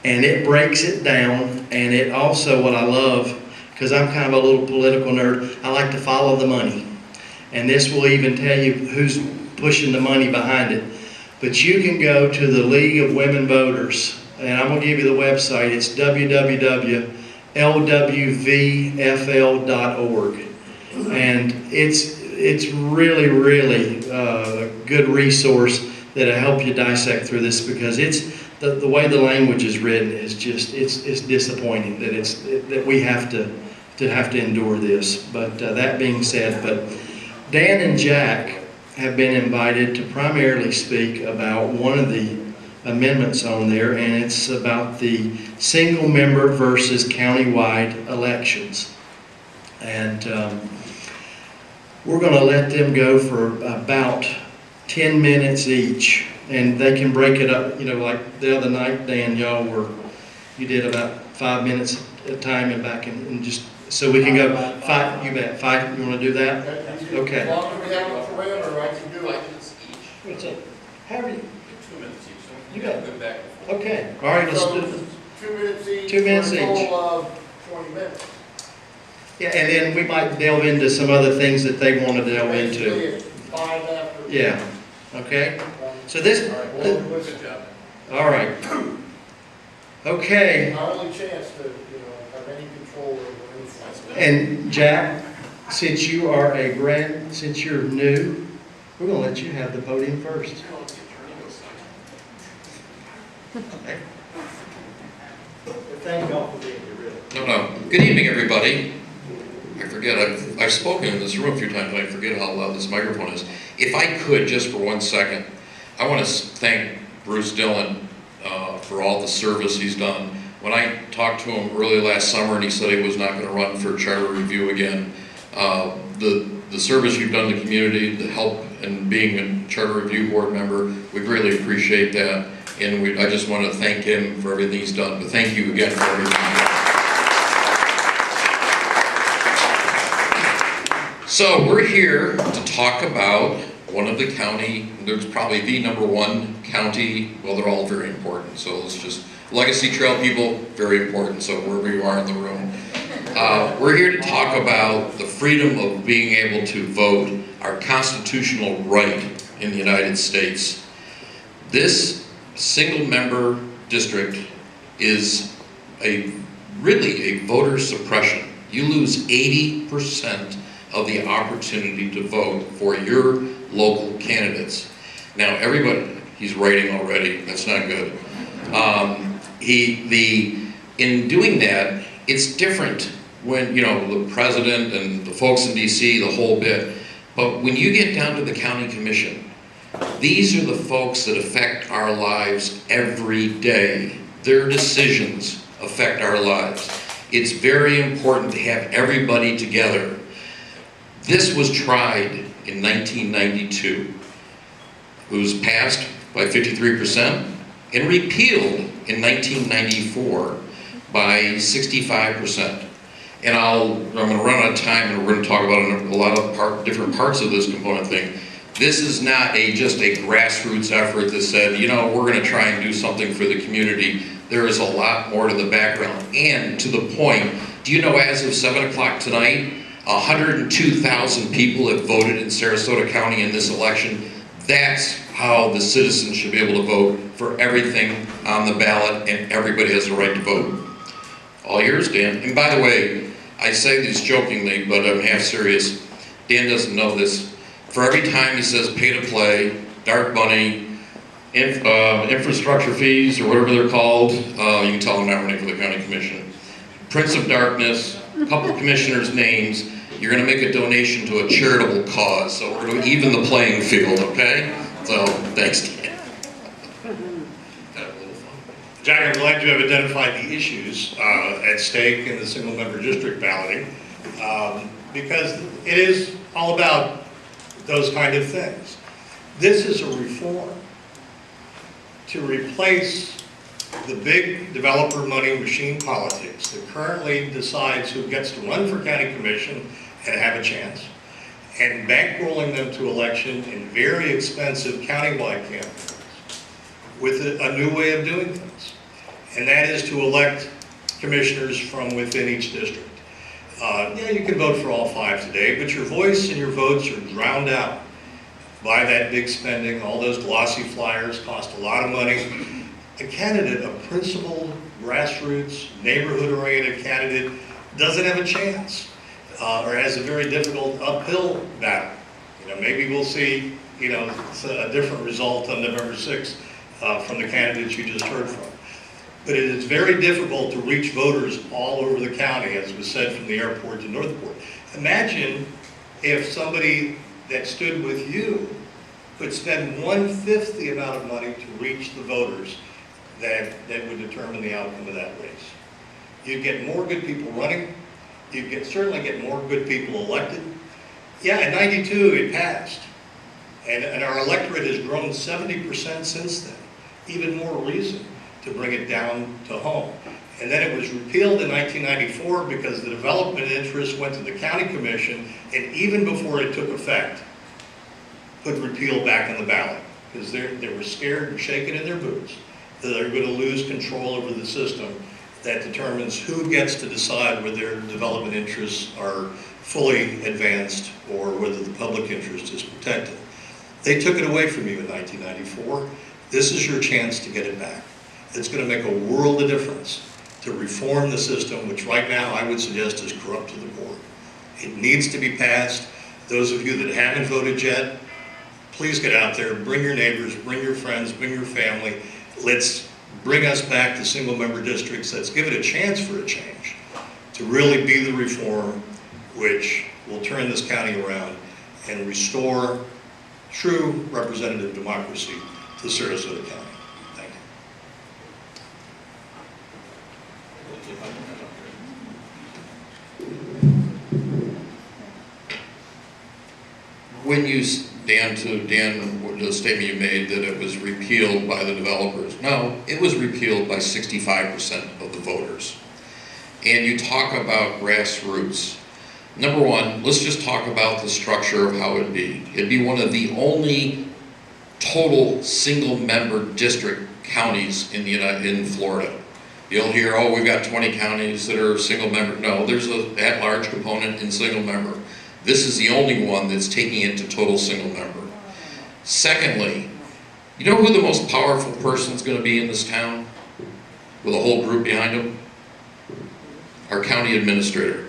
And it breaks it down, and it also, what I love, because I'm kind of a little political nerd, I like to follow the money. And this will even tell you who's pushing the money behind it. But you can go to the League of Women Voters, and I'm going to give you the website. It's www.lwvfl.org. And it's really, really a good resource that'll help you dissect through this, because it's the way the language is written is just it's disappointing that we have to endure this. But that being said, but Dan and Jack have been invited to primarily speak about one of the amendments on there, and it's about the single member versus countywide elections. And we're going to let them go for about 10 minutes each, and they can break it up, you know, like the other night, Dan, you did about 5 minutes at a time and back, and just, so we can go 5, you bet, 5, you want to do that? Okay. As long as we have a parameter, I can do it. What's it? However you, 2 minutes each, so You got it. go back and forth. okay, all right, let's So, do it. 2 minutes each. 2 minutes for a each. total of 20 minutes. Yeah, and then we might delve into some other things that they want to delve Basically, into. it's 5 after. Yeah, okay? So this, All right, well, Good job. all right. Okay, our only chance to, have any control over anything. and Jack, since you're new, we're going to let you have the podium first. Okay. Thank you all for being here, really. No. Good evening, everybody. I forget, I've spoken in this room a few times, and I forget how loud this microphone is. If I could, just for 1 second, I want to thank Bruce Dillon for all the service he's done. When I talked to him early last summer and he said he was not going to run for charter review again, the service you've done to the community, the help in being a charter review board member, we really appreciate that. And I just want to thank him for everything he's done. But thank you again for everything. So we're here to talk about one of the county, there's probably the #1 county, well, they're all very important. So let's just, Legacy Trail people, very important. So wherever you are in the room. We're here to talk about the freedom of being able to vote, our constitutional right in the United States. This single member district is really a voter suppression. You lose 80% of the opportunity to vote for your local candidates. Now everybody, he's writing already, that's not good. In doing that, it's different when, the president and the folks in DC, the whole bit. But when you get down to the county commission, these are the folks that affect our lives every day. Their decisions affect our lives. It's very important to have everybody together. This was tried in 1992. It was passed by 53% and repealed in 1994 by 65%. And I'm going to run out of time, and we're going to talk about a lot of different parts of this component thing. This is not just a grassroots effort that said, we're going to try and do something for the community. There is a lot more to the background. And to the point, do you know as of 7 o'clock tonight, 102,000 people have voted in Sarasota County in this election? That's how the citizens should be able to vote for everything on the ballot, and everybody has the right to vote. All yours, Dan. And by the way, I say this jokingly, but I'm half serious. Dan doesn't know this. For every time he says pay to play, dark money, infrastructure fees, or whatever they're called. You can tell I'm not running for the county commission. Prince of Darkness, a couple of commissioners' names. You're going to make a donation to a charitable cause, so we're going to even the playing field, okay? So, thanks, Dan. Jack, I'm glad you have identified the issues at stake in the single-member district balloting, because it is all about those kind of things. This is a reform to replace the big developer money machine politics that currently decides who gets to run for county commission and have a chance, and bankrolling them to election in very expensive countywide campaigns with a new way of doing things. And that is to elect commissioners from within each district. Yeah, you can vote for all 5 today, but your voice and your votes are drowned out by that big spending. All those glossy flyers cost a lot of money. A candidate, a principled, grassroots, neighborhood-oriented candidate doesn't have a chance, or has a very difficult uphill battle. You know, maybe we'll see, you know, a different result on November 6th from the candidates you just heard from. But it is very difficult to reach voters all over the county, as was said, from the airport to Northport. Imagine if somebody that stood with you could spend 1/5 the amount of money to reach the voters that would determine the outcome of that race. You'd get more good people running. You'd certainly get more good people elected. Yeah, in '92 it passed. And our electorate has grown 70% since then. Even more reason to bring it down to home. And then it was repealed in 1994 because the development interest went to the county commission, and even before it took effect, put repeal back on the ballot, because they were scared and shaken in their boots that they're going to lose control over the system that determines who gets to decide whether their development interests are fully advanced or whether the public interest is protected. They took it away from you in 1994. This is your chance to get it back. It's going to make a world of difference to reform the system, which right now I would suggest is corrupt to the core. It needs to be passed. Those of you that haven't voted yet, please get out there, bring your neighbors, bring your friends, bring your family. Let's bring us back to single-member districts. Let's give it a chance for a change to really be the reform which will turn this county around and restore true representative democracy to Sarasota County. Thank you. When you, Dan, the statement you made that it was repealed by the developers. No, it was repealed by 65% of the voters. And you talk about grassroots. Number one, let's just talk about the structure of how it'd be. It'd be one of the only total single-member district counties in Florida. You'll hear, oh, we've got 20 counties that are single-member. No, there's an at-large component in single-member. This is the only one that's taking it to total single-member. Secondly, you know who the most powerful person's going to be in this town with a whole group behind him? Our county administrator.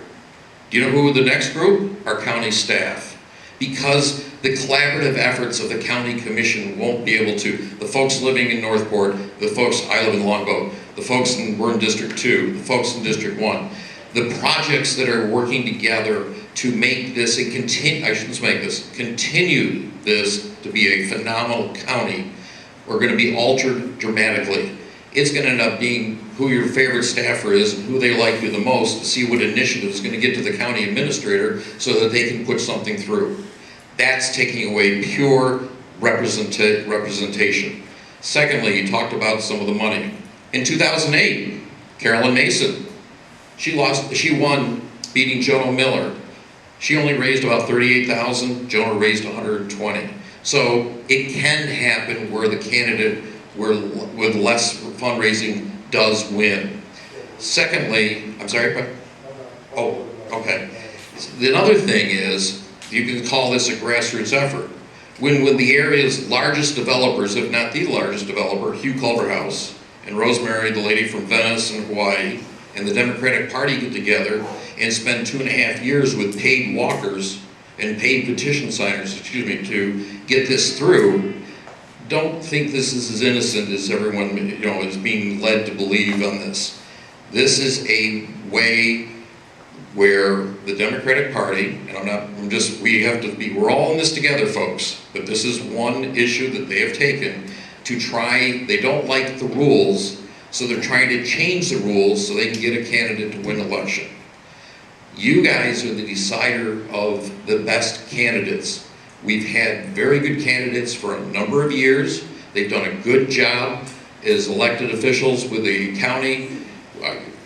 Do you know who the next group? Our county staff. Because the collaborative efforts of the county commission won't be able to, the folks living in Northport, the folks, I live in Longboat, the folks we're in District 2, the folks in District 1, the projects that are working together to make this and continue this to be a phenomenal county are going to be altered dramatically. It's going to end up being who your favorite staffer is and who they like you the most to see what initiative is going to get to the county administrator so that they can put something through. That's taking away pure representation. Secondly, you talked about some of the money. In 2008, Carolyn Mason, she won beating Jonah Miller. She only raised about $38,000, Jonah raised $120,000. So it can happen where the candidate with less fundraising does win. Secondly, I'm sorry, oh, okay. Another thing is, you can call this a grassroots effort. When the area's largest developers, if not the largest developer, Hugh Culverhouse and Rosemary, the lady from Venice and Hawaii, and the Democratic Party get together and spend 2.5 years with paid walkers and paid petition signers, to get this through, don't think this is as innocent as everyone, is being led to believe on this. This is a way where the Democratic Party, and we're all in this together, folks, but this is one issue that they have taken to try. They don't like the rules, so they're trying to change the rules so they can get a candidate to win an election. You guys are the decider of the best candidates. We've had very good candidates for a number of years. They've done a good job as elected officials with the county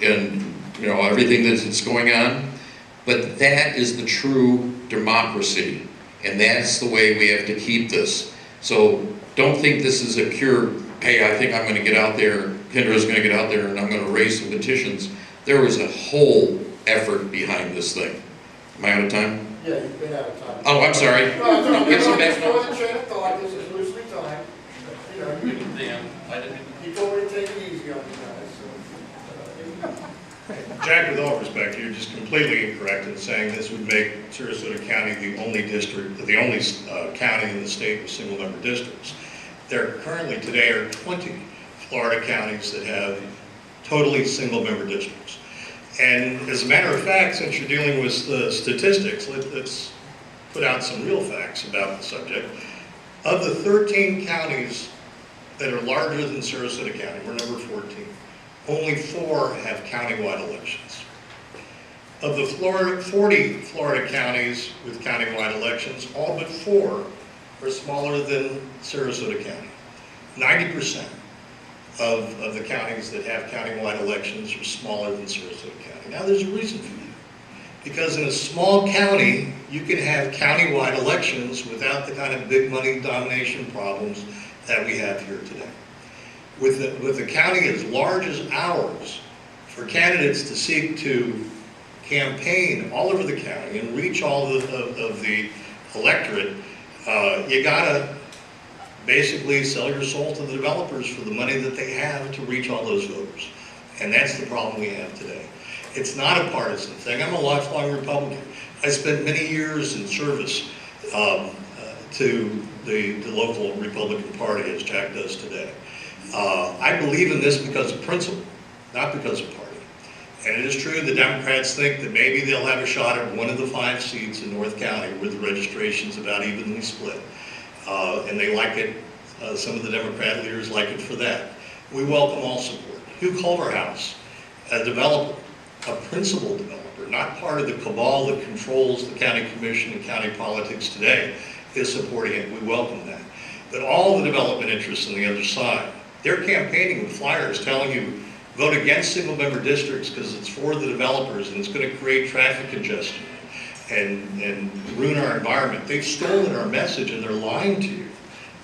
and everything that's going on. But that is the true democracy, and that's the way we have to keep this. So don't think this is a pure, hey, I think I'm going to get out there, Kendra's going to get out there and I'm going to raise some petitions. There was a whole effort behind this thing. Am I out of time? Yeah, you've been out of time. Oh, I'm sorry. No, Get some just back. go ahead and train of thought, this is loosely timed. You told me to take it easy on you guys, so. Jack, with all respect, you're just completely incorrect in saying this would make Sarasota County the only county in the state with single-member districts. There currently today are 20 Florida counties that have totally single-member districts. And as a matter of fact, since you're dealing with the statistics, let's put out some real facts about the subject. Of the 13 counties that are larger than Sarasota County, we're number 14. Only 4 have countywide elections. Of the 40 Florida counties with countywide elections, all but 4 are smaller than Sarasota County. 90% of the counties that have countywide elections are smaller than Sarasota County. Now there's a reason for that. Because in a small county, you can have countywide elections without the kind of big money domination problems that we have here today. With a county as large as ours, for candidates to seek to campaign all over the county and reach all of the electorate, you gotta basically sell your soul to the developers for the money that they have to reach all those voters. And that's the problem we have today. It's not a partisan thing. I'm a lifelong Republican. I spent many years in service to the local Republican Party, as Jack does today. I believe in this because of principle, not because of party. And it is true the Democrats think that maybe they'll have a shot at one of the 5 seats in North County where the registration's about evenly split. And they like it, some of the Democrat leaders like it for that. We welcome all support. Hugh Culverhouse, a developer, a principal developer, not part of the cabal that controls the county commission and county politics today, is supporting it. We welcome that. But all the development interests on the other side, they're campaigning with flyers telling you, vote against single-member districts because it's for the developers and it's going to create traffic congestion and ruin our environment. They've stolen our message and they're lying to you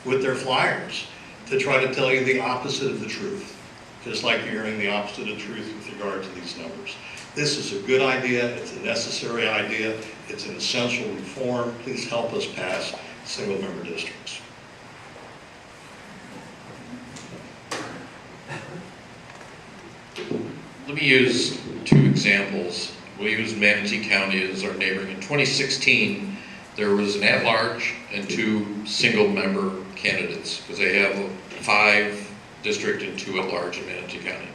with their flyers to try to tell you the opposite of the truth, just like you're hearing the opposite of truth with regard to these numbers. This is a good idea, it's a necessary idea, it's an essential reform. Please help us pass single-member districts. Let me use 2 examples. We'll use Manatee County as our neighbor. In 2016, there was an at-large and 2 single-member candidates, because they have a 5 district and 2 at-large in Manatee County.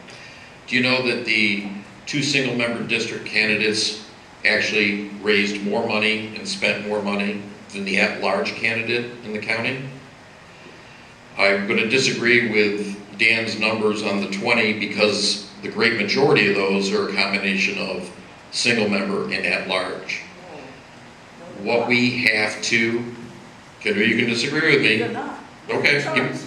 Do you know that the 2 single-member district candidates actually raised more money and spent more money than the at-large candidate in the county? I'm going to disagree with Dan's numbers on the 20 because the great majority of those are a combination of single member and at large. What we have to, Kendra, you can disagree with me. Okay,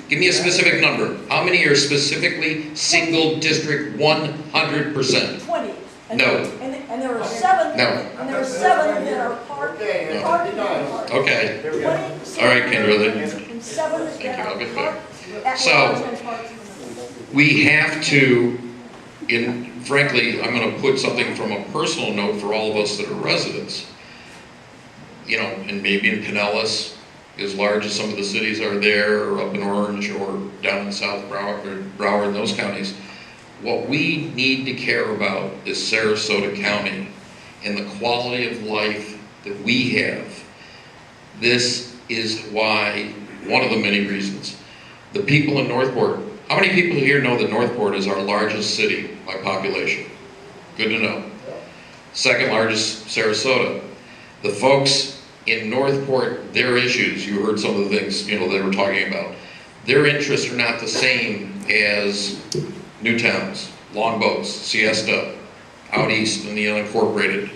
give me a specific number. How many are specifically single district 100%? 20. No. And there are 7. No. And there are 7 that are part. Okay, No. Okay. 20 All right, Kendra. and 7 Thank you. that I'll are get part. back. So, we have to, frankly, I'm going to put something from a personal note for all of us that are residents. And maybe in Pinellas, as large as some of the cities are there, or up in Orange, or down in South Broward and those counties, what we need to care about is Sarasota County and the quality of life that we have. This is why, one of the many reasons. The people in Northport, how many people here know that Northport is our largest city by population? Good to know. Second largest, Sarasota. The folks in Northport, their issues, you heard some of the things, you know, they were talking about. Their interests are not the same as Newtowns, Longboats, Siesta, out east in the unincorporated.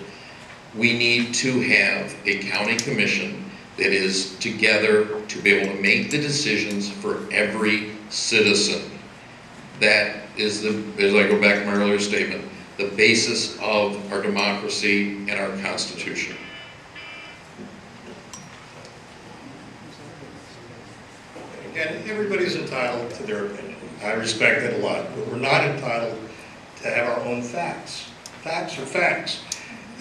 We need to have a county commission that is together to be able to make the decisions for every citizen. That is the, as I go back to my earlier statement, the basis of our democracy and our Constitution. Again, everybody's entitled to their opinion. I respect that a lot, but we're not entitled to have our own facts. Facts are facts.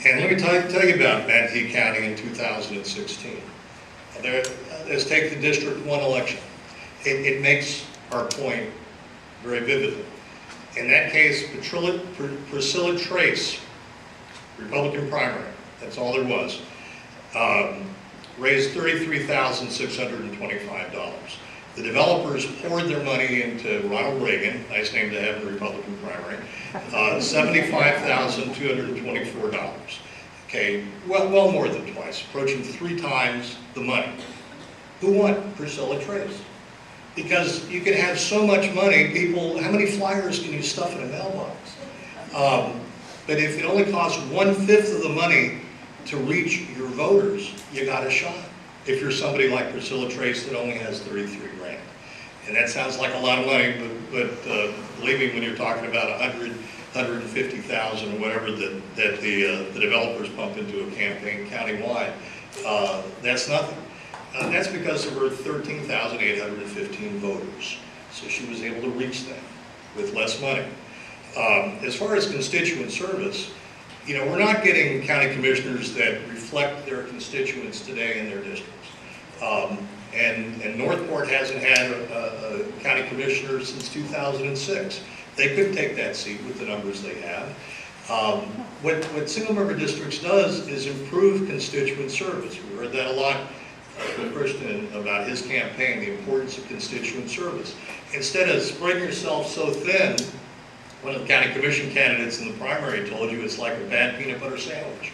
And let me tell you about Manatee County in 2016. Let's take the District 1 election. It makes our point very vividly. In that case, Priscilla Trace, Republican primary, that's all there was, raised $33,625. The developers poured their money into Ronald Reagan, nice name to have in the Republican primary, $75,224. Okay, well more than twice, approaching 3 times the money. Who won? Priscilla Trace. Because you can have so much money, people, how many flyers can you stuff in a mailbox? But if it only costs 1/5 of the money to reach your voters, you got a shot. If you're somebody like Priscilla Trace that only has 33 grand. And that sounds like a lot of money, but believe me, when you're talking about 150,000 or whatever that the developers pump into a campaign countywide, that's nothing. That's because there were 13,815 voters. So she was able to reach them with less money. As far as constituent service, you know, we're not getting county commissioners that reflect their constituents today in their districts. And Northport hasn't had a county commissioner since 2006. They could take that seat with the numbers they have. What single member districts does is improve constituent service. We heard that a lot from Christian about his campaign, the importance of constituent service. Instead of spreading yourself so thin, one of the county commission candidates in the primary told you it's like a bad peanut butter sandwich.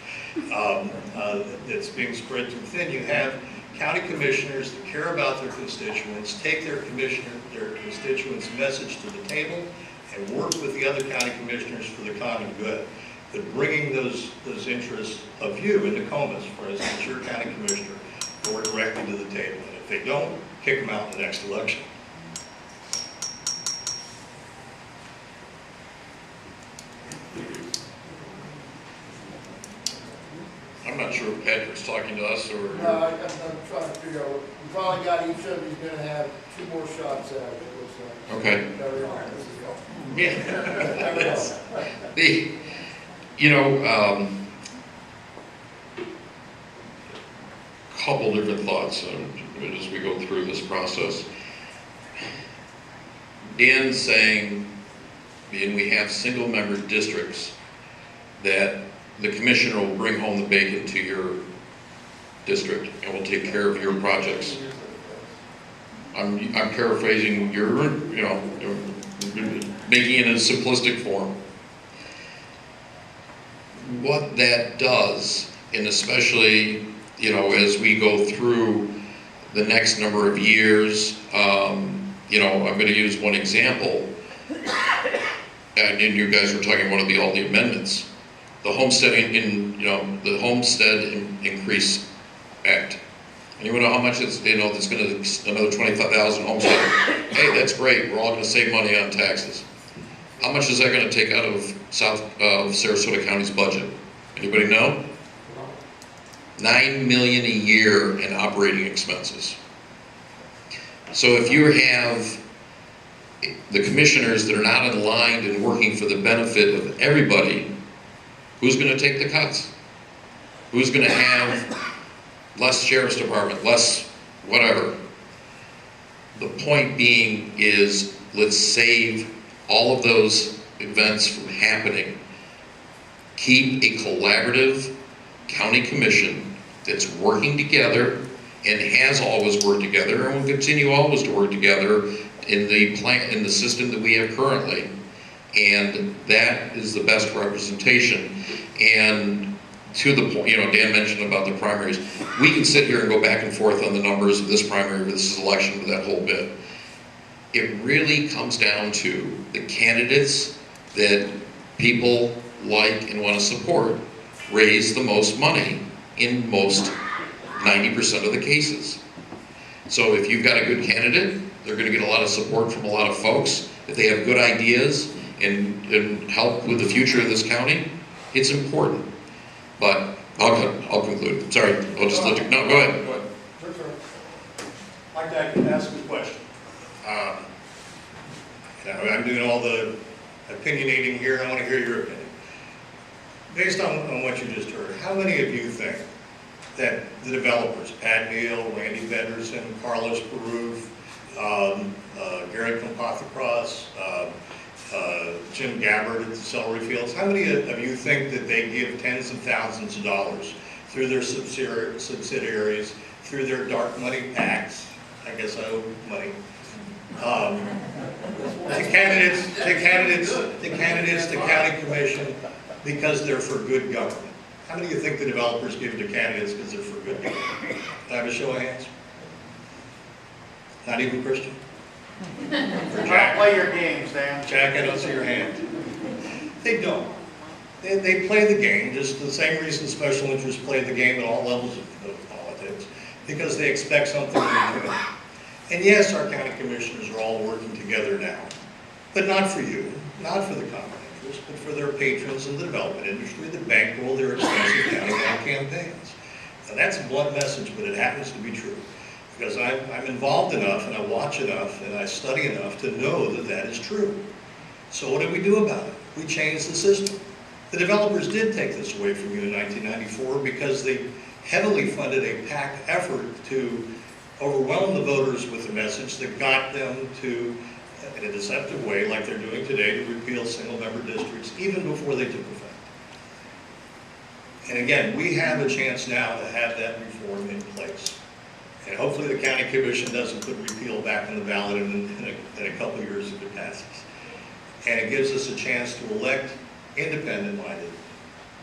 It's being spread too thin. You have county commissioners that care about their constituents, take their constituents' message to the table, and work with the other county commissioners for the common good. But bringing those interests of you in Nokomis, for instance, your county commissioner, more directly to the table. And if they don't, kick them out in the next election. I'm not sure if Patrick's talking to us or... No, I'm trying to figure out, we probably got each of you's gonna have 2 more shots at it, it looks like. Okay. Carry on, this is Yeah. Carry on. You know, couple different thoughts as we go through this process. Dan saying, and we have single member districts, that the commissioner will bring home the bacon to your district and will take care of your projects. I'm paraphrasing your, you know, making it in a simplistic form. What that does, and especially, you know, as we go through the next number of years, you know, I'm going to use one example, and you guys were talking about all the amendments. The homestead the Homestead Increase Act. Anyone know how much it's, you know, that's going to, another 25,000 homestead? Hey, that's great. We're all going to save money on taxes. How much is that going to take out of Sarasota County's budget? Anybody know? $9 million a year in operating expenses. So if you have the commissioners that are not aligned and working for the benefit of everybody, who's going to take the cuts? Who's going to have less sheriff's department, less whatever? The point being is, let's save all of those events from happening. Keep a collaborative county commission that's working together and has always worked together and will continue always to work together in the system that we have currently, and that is the best representation. And to the point, Dan mentioned about the primaries. We can sit here and go back and forth on the numbers of this primary versus election with that whole bit. It really comes down to the candidates that people like and want to support raise the most money in most 90% of the cases. So if you've got a good candidate, they're going to get a lot of support from a lot of folks. If they have good ideas and help with the future of this county, it's important. But I'll conclude. Sorry, I'll just let you, no, go ahead. Go ahead. I'd like to ask a question. I'm doing all the opinionating here. I want to hear your opinion. Based on what you just heard, how many of you think that the developers, Pat Neal, Randy Bederson, Carlos Baruf, Gary Compathacross, Jim Gabbard at the Celery Fields, how many of you think that they give tens of thousands of dollars through their subsidiaries, through their dark money PACs, I guess I owe money, to candidates, the county commission, because they're for good government? How many of you think the developers give to candidates because they're for good government? Can I have a show of hands? Not even Christian? Jack, play your games, Dan. Jack, I don't see your hand. They don't. They play the game, just the same reason special interests play the game at all levels of politics, because they expect something in return. And yes, our county commissioners are all working together now, but not for you, not for the common interest, but for their patrons in the development industry that bankroll their expensive county campaigns. And that's a blunt message, but it happens to be true. Because I'm involved enough, and I watch enough, and I study enough to know that that is true. So what did we do about it? We changed the system. The developers did take this away from you in 1994 because they heavily funded a PAC effort to overwhelm the voters with a message that got them to, in a deceptive way, like they're doing today, to repeal single-member districts even before they took effect. And again, we have a chance now to have that reform in place. And hopefully the county commission doesn't put repeal back on the ballot in a couple of years if it passes. And it gives us a chance to elect independent-minded,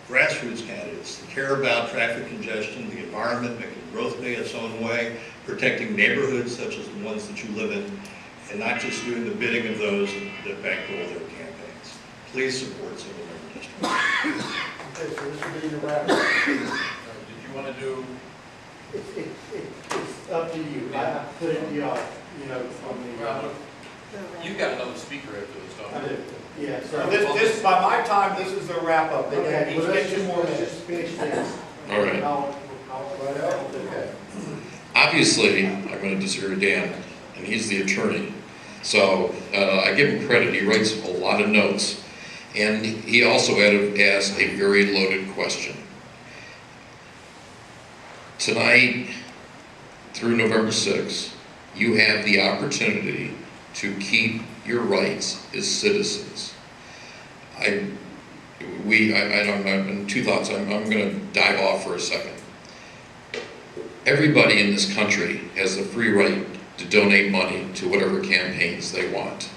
grassroots candidates that care about traffic congestion, the environment, making growth pay its own way, protecting neighborhoods such as the ones that you live in, and not just doing the bidding of those that bankroll their campaigns. Please support single-member districts. Okay, so this will be your wrap. Did you want to do? It's up to you. I put it, on the, Well, you've got another speaker after this, don't I you? do. Yeah, so. This, by my time, this is the wrap up. They Okay, can well, each let's get 2 more let's minutes. just finish this. All right. I'll write out. Okay. Obviously, I'm going to disagree with Dan, and he's the attorney. So I give him credit. He writes a lot of notes. And he also asked a very loaded question. Tonight, through November 6th, you have the opportunity to keep your rights as citizens. Two thoughts. I'm going to dive off for a second. Everybody in this country has the free right to donate money to whatever campaigns they want.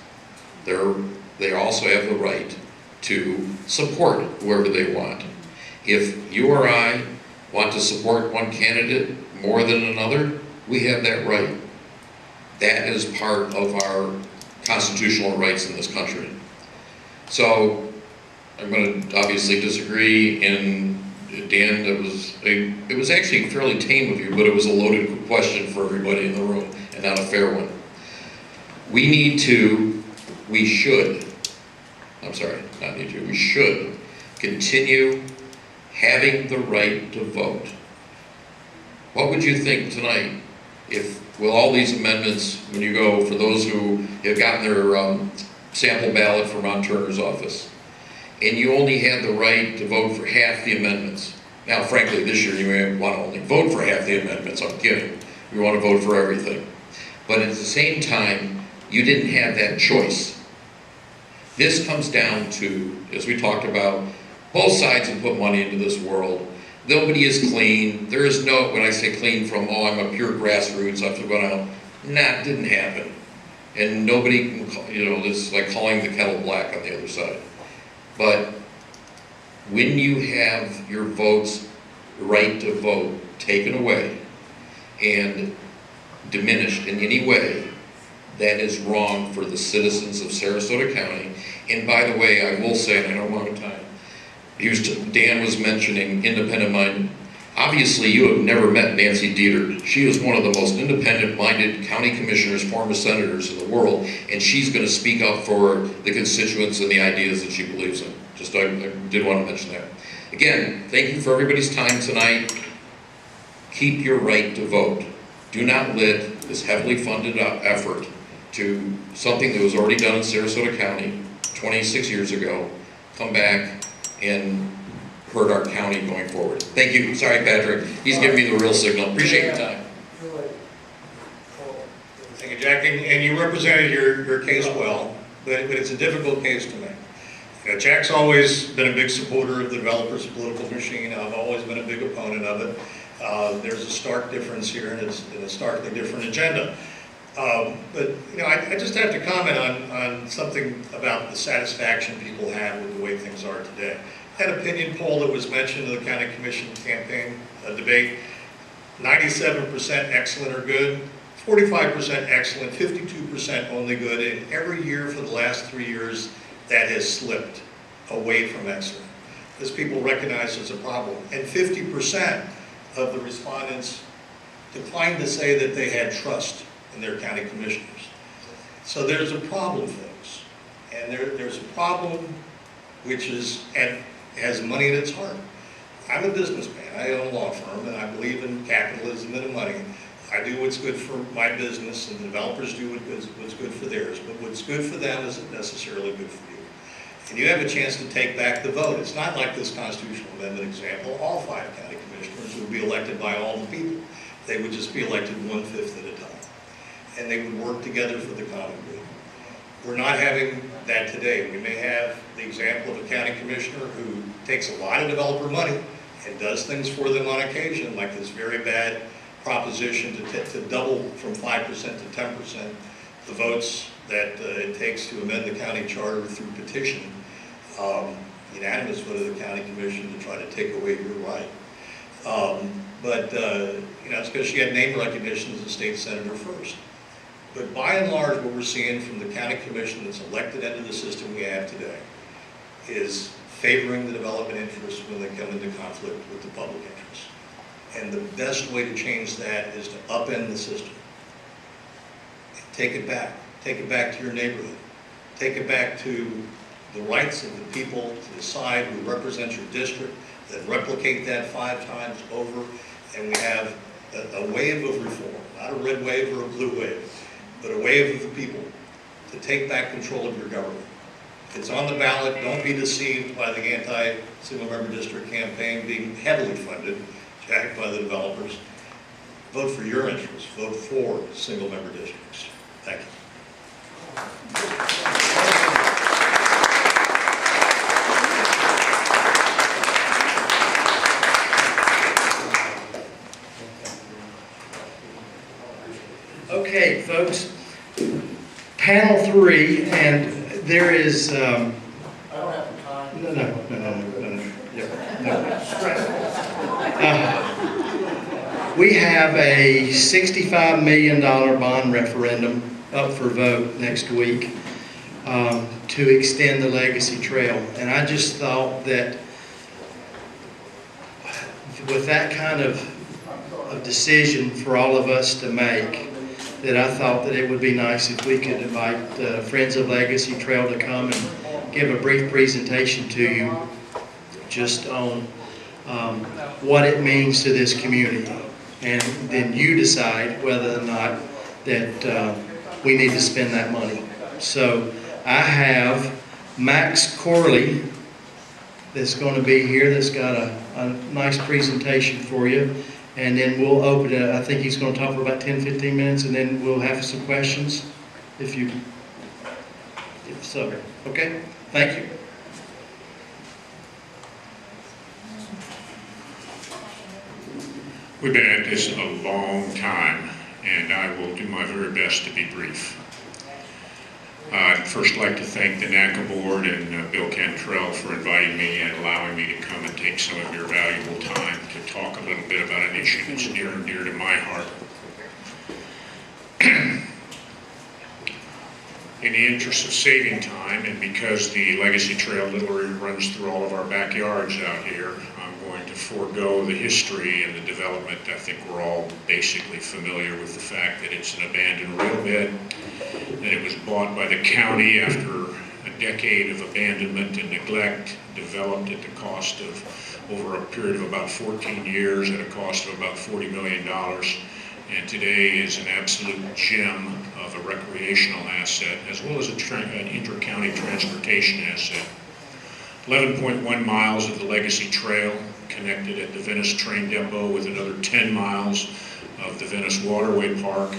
They also have the right to support whoever they want. If you or I want to support one candidate more than another, we have that right. That is part of our constitutional rights in this country. So I'm going to obviously disagree, and Dan, it was actually fairly tame of you, but it was a loaded question for everybody in the room, and not a fair one. We should continue having the right to vote. What would you think tonight if, with all these amendments, when you go, for those who have gotten their sample ballot from Ron Turner's office, and you only had the right to vote for half the amendments? Now, frankly, this year you may want to only vote for half the amendments. I'm kidding. We want to vote for everything. But at the same time, you didn't have that choice. This comes down to, as we talked about, both sides have put money into this world. Nobody is clean. There is no, when I say clean from, oh, I'm a pure grassroots, I've gone out, nah, it didn't happen. And nobody can, this is like calling the kettle black on the other side. But when you have your votes, right to vote, taken away and diminished in any way, that is wrong for the citizens of Sarasota County. And by the way, I will say, and I don't want time, Dan was mentioning independent mind. Obviously, you have never met Nancy Dieter. She is one of the most independent-minded county commissioners, former senators in the world, and she's going to speak up for the constituents and the ideas that she believes in. Just I did want to mention that. Again, thank you for everybody's time tonight. Keep your right to vote. Do not let this heavily funded effort to something that was already done in Sarasota County 26 years ago come back and hurt our county going forward. Thank you. Sorry, Patrick. He's giving me the real signal. Appreciate your time. Thank you, Jack. And you represented your case well, but it's a difficult case to make. Jack's always been a big supporter of the developer's political machine. I've always been a big opponent of it. There's a stark difference here, and it's a starkly different agenda. But I just have to comment on something about the satisfaction people have with the way things are today. That opinion poll that was mentioned in the County Commission campaign debate, 97% excellent or good, 45% excellent, 52% only good, and every year for the last 3 years that has slipped away from excellent because people recognize there's a problem. And 50% of the respondents declined to say that they had trust in their county commissioners. So there's a problem, folks. And there's a problem which has money at its heart. I'm a businessman. I own a law firm, and I believe in capitalism and money. I do what's good for my business, and the developers do what's good for theirs. But what's good for them isn't necessarily good for you. And you have a chance to take back the vote. It's not like this constitutional amendment example. All 5 county commissioners would be elected by all the people. They would just be elected 1/5 at a time. And they would work together for the common good. We're not having that today. We may have the example of a county commissioner who takes a lot of developer money and does things for them on occasion, like this very bad proposition to double from 5% to 10% the votes that it takes to amend the county charter through petition, unanimous vote of the county commission to try to take away your right. It's because she had name recognition as a state senator first. But by and large, what we're seeing from the county commission that's elected into the system we have today is favoring the development interests when they come into conflict with the public interest. And the best way to change that is to upend the system. Take it back. Take it back to your neighborhood. Take it back to the rights of the people to decide who represents your district, then replicate that 5 times over, and we have a wave of reform, not a red wave or a blue wave, but a wave of the people to take back control of your government. It's on the ballot. Don't be deceived by the anti-single member district campaign being heavily funded, jacked by the developers. Vote for your interests. Vote for single member districts. Thank you. Okay, folks, panel 3, and there is, I don't have the time. We have a $65 million bond referendum up for vote next week to extend the Legacy Trail. And I just thought that with that kind of decision for all of us to make, that I thought that it would be nice if we could invite Friends of Legacy Trail to come and give a brief presentation to you just on what it means to this community. And then you decide whether or not that we need to spend that money. So I have Max Corley that's going to be here, that's got a nice presentation for you. And then we'll open it. I think he's going to talk for about 10-15 minutes, and then we'll have some questions if so. Okay? Thank you. We've been at this a long time, and I will do my very best to be brief. I'd first like to thank the NACA board and Bill Cantrell for inviting me and allowing me to come and take some of your valuable time to talk a little bit about an issue that's near and dear to my heart. In the interest of saving time, and because the Legacy Trail literally runs through all of our backyards out here, I'm going to forego the history and the development. I think we're all basically familiar with the fact that it's an abandoned railbed, that it was bought by the county after a decade of abandonment and neglect, developed at the cost of, over a period of about 14 years, at a cost of about $40 million. And today is an absolute gem of a recreational asset, as well as an inter-county transportation asset. 11.1 miles of the Legacy Trail connected at the Venice train depot with another 10 miles of the Venice Waterway Park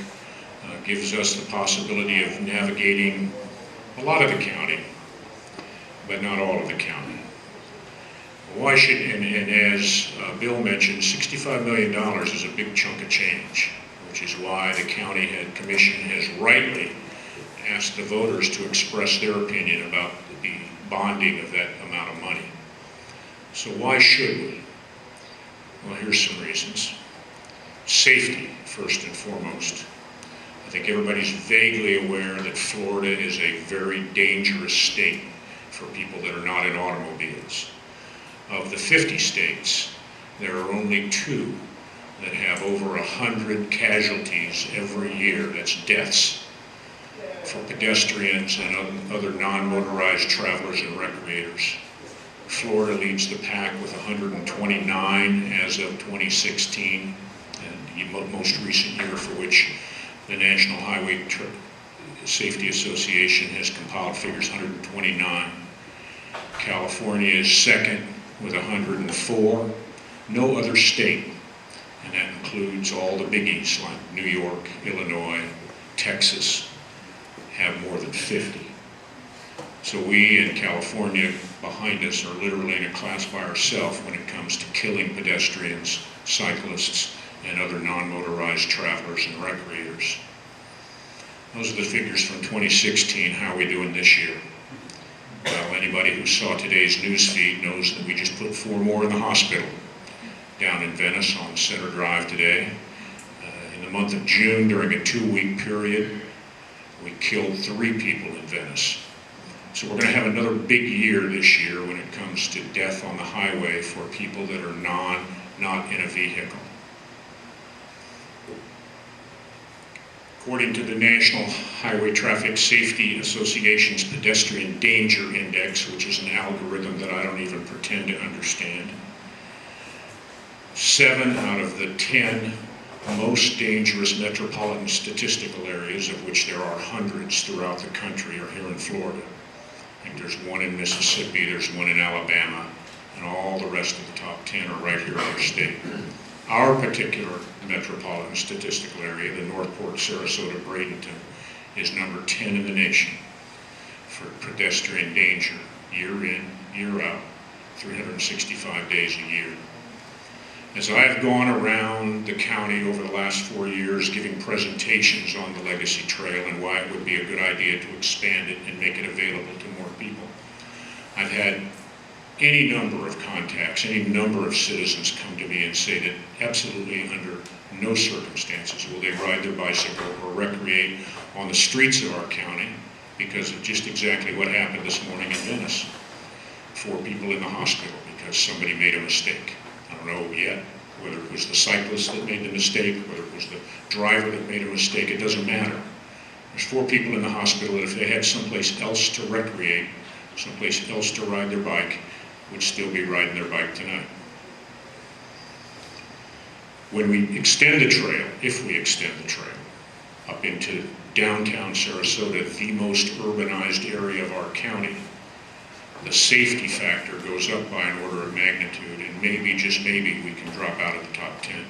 gives us the possibility of navigating a lot of the county, but not all of the county. Why should, and as Bill mentioned, $65 million is a big chunk of change, which is why the county commission has rightly asked the voters to express their opinion about the bonding of that amount of money. So why should we? Well, here's some reasons. Safety, first and foremost. I think everybody's vaguely aware that Florida is a very dangerous state for people that are not in automobiles. Of the 50 states, there are only 2 that have over 100 casualties every year. That's deaths for pedestrians and other non-motorized travelers and recreators. Florida leads the pack with 129 as of 2016, and the most recent year for which the National Highway Safety Association has compiled figures, 129. California is second with 104. No other state, and that includes all the biggies like New York, Illinois, Texas, have more than 50. So we in California behind us are literally in a class by ourselves when it comes to killing pedestrians, cyclists, and other non-motorized travelers and recreators. Those are the figures from 2016. How are we doing this year? Well, anybody who saw today's news feed knows that we just put 4 more in the hospital down in Venice on Center Drive today. In the month of June, during a 2-week period, we killed 3 people in Venice. So we're going to have another big year this year when it comes to death on the highway for people that are not in a vehicle. According to the National Highway Traffic Safety Association's Pedestrian Danger Index, which is an algorithm that I don't even pretend to understand, 7 out of the 10 most dangerous metropolitan statistical areas, of which there are hundreds throughout the country, are here in Florida. I think there's 1 in Mississippi, there's 1 in Alabama, and all the rest of the top 10 are right here in our state. Our particular metropolitan statistical area, the Northport, Sarasota, Bradenton, is number 10 in the nation for pedestrian danger, year in, year out, 365 days a year. As I've gone around the county over the last 4 years giving presentations on the Legacy Trail and why it would be a good idea to expand it and make it available to more people, I've had any number of contacts, any number of citizens come to me and say that absolutely under no circumstances will they ride their bicycle or recreate on the streets of our county because of just exactly what happened this morning in Venice. 4 people in the hospital because somebody made a mistake. I don't know yet whether it was the cyclist that made the mistake, whether it was the driver that made a mistake, it doesn't matter. There's 4 people in the hospital that if they had someplace else to recreate, someplace else to ride their bike, would still be riding their bike tonight. When we extend the trail, if we extend the trail, up into downtown Sarasota, the most urbanized area of our county, the safety factor goes up by an order of magnitude, and maybe, just maybe, we can drop out of the top 10.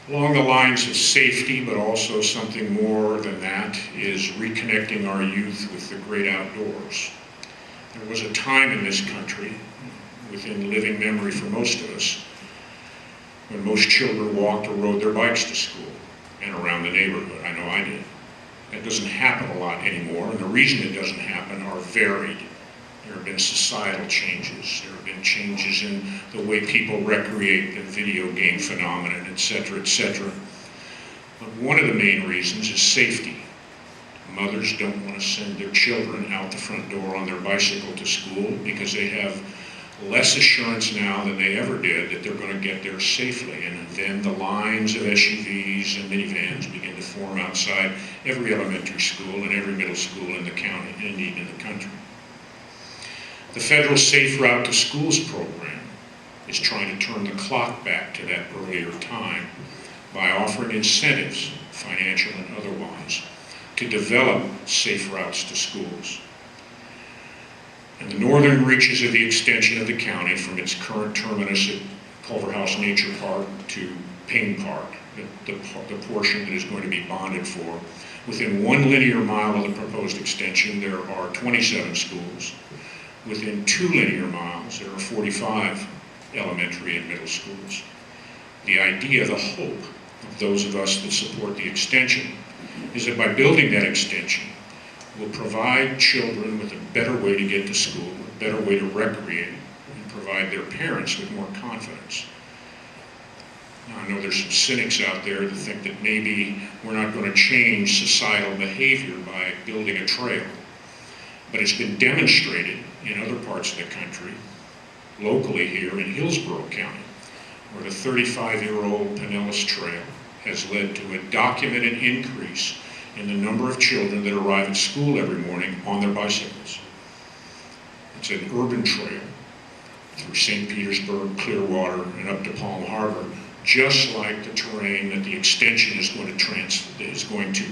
Along the lines of safety, but also something more than that, is reconnecting our youth with the great outdoors. There was a time in this country, within living memory for most of us, when most children walked or rode their bikes to school and around the neighborhood. I know I did. That doesn't happen a lot anymore, and the reason it doesn't happen are varied. There have been societal changes, there have been changes in the way people recreate, the video game phenomenon, et cetera, et cetera. But one of the main reasons is safety. Mothers don't want to send their children out the front door on their bicycle to school because they have less assurance now than they ever did that they're going to get there safely. And then the lines of SUVs and minivans begin to form outside every elementary school and every middle school in the county, and indeed in the country. The federal Safe Route to Schools program is trying to turn the clock back to that earlier time by offering incentives, financial and otherwise, to develop safe routes to schools. And the northern reaches of the extension of the county from its current terminus at Culver House Nature Park to Payne Park, the portion that is going to be bonded for. Within 1 linear mile of the proposed extension, there are 27 schools. Within 2 linear miles, there are 45 elementary and middle schools. The idea, the hope of those of us that support the extension is that by building that extension, will provide children with a better way to get to school, a better way to recreate, and provide their parents with more confidence. Now, I know there's some cynics out there that think that maybe we're not going to change societal behavior by building a trail. But it's been demonstrated in other parts of the country, locally here in Hillsborough County, where the 35-year-old Pinellas Trail has led to a documented increase in the number of children that arrive at school every morning on their bicycles. It's an urban trail through St. Petersburg, Clearwater, and up to Palm Harbor, just like the terrain that the extension is going to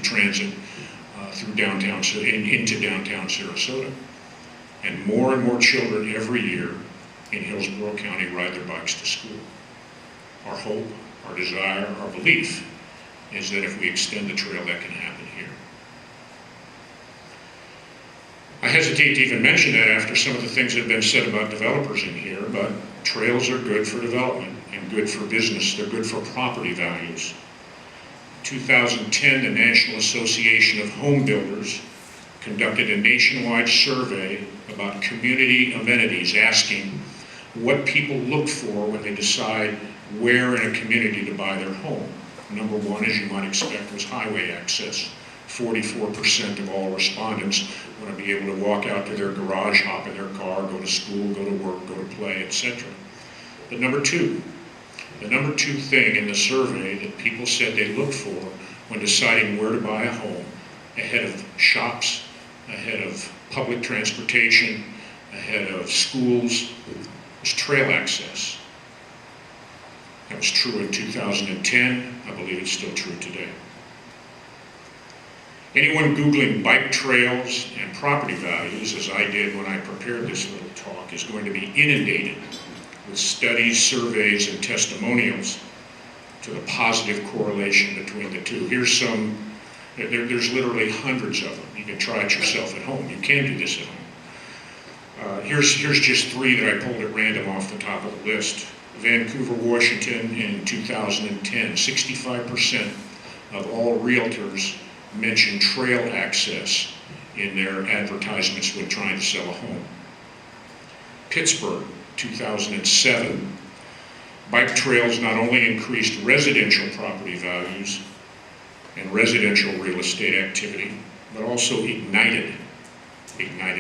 transit through downtown, into downtown Sarasota. And more children every year in Hillsborough County ride their bikes to school. Our hope, our desire, our belief is that if we extend the trail, that can happen here. I hesitate to even mention that after some of the things that have been said about developers in here, but trails are good for development and good for business. They're good for property values. In 2010, the National Association of Home Builders conducted a nationwide survey about community amenities, asking what people look for when they decide where in a community to buy their home. Number one, as you might expect, was highway access. 44% of all respondents want to be able to walk out to their garage, hop in their car, go to school, go to work, go to play, etc. But the number two thing in the survey that people said they looked for when deciding where to buy a home, ahead of shops, ahead of public transportation, ahead of schools, was trail access. That was true in 2010. I believe it's still true today. Anyone Googling bike trails and property values, as I did when I prepared this little talk, is going to be inundated with studies, surveys, and testimonials to the positive correlation between the two. Here's some, there's literally hundreds of them. You can try it yourself at home. You can do this at home. Here's just 3 that I pulled at random off the top of the list. Vancouver, Washington in 2010, 65% of all realtors mention trail access in their advertisements when trying to sell a home. Pittsburgh, 2007, bike trails not only increased residential property values and residential real estate activity, but also ignited,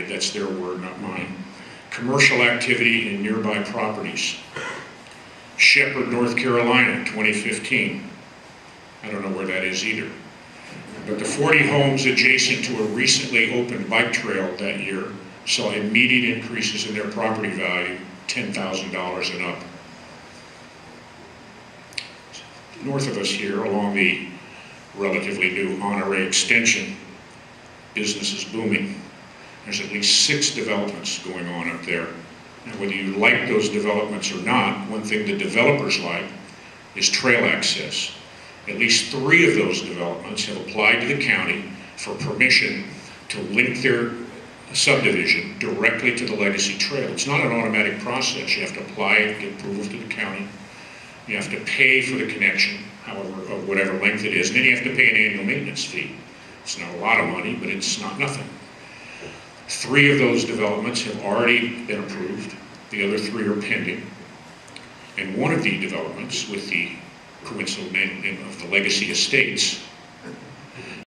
that's their word, not mine, commercial activity in nearby properties. Shepherd, North Carolina, 2015. I don't know where that is either. But the 40 homes adjacent to a recently opened bike trail that year saw immediate increases in their property value, $10,000 and up. North of us here, along the relatively new Honore extension, business is booming. There's at least 6 developments going on up there. And whether you like those developments or not, one thing the developers like is trail access. At least 3 of those developments have applied to the county for permission to link their subdivision directly to the legacy trail. It's not an automatic process. You have to apply it, get approval to the county. You have to pay for the connection, however, of whatever length it is, and then you have to pay an annual maintenance fee It's not a lot of money, but it's not nothing. 3 of those developments have already been approved. The other 3 are pending. And one of the developments, with the coincidental name of the Legacy Estates,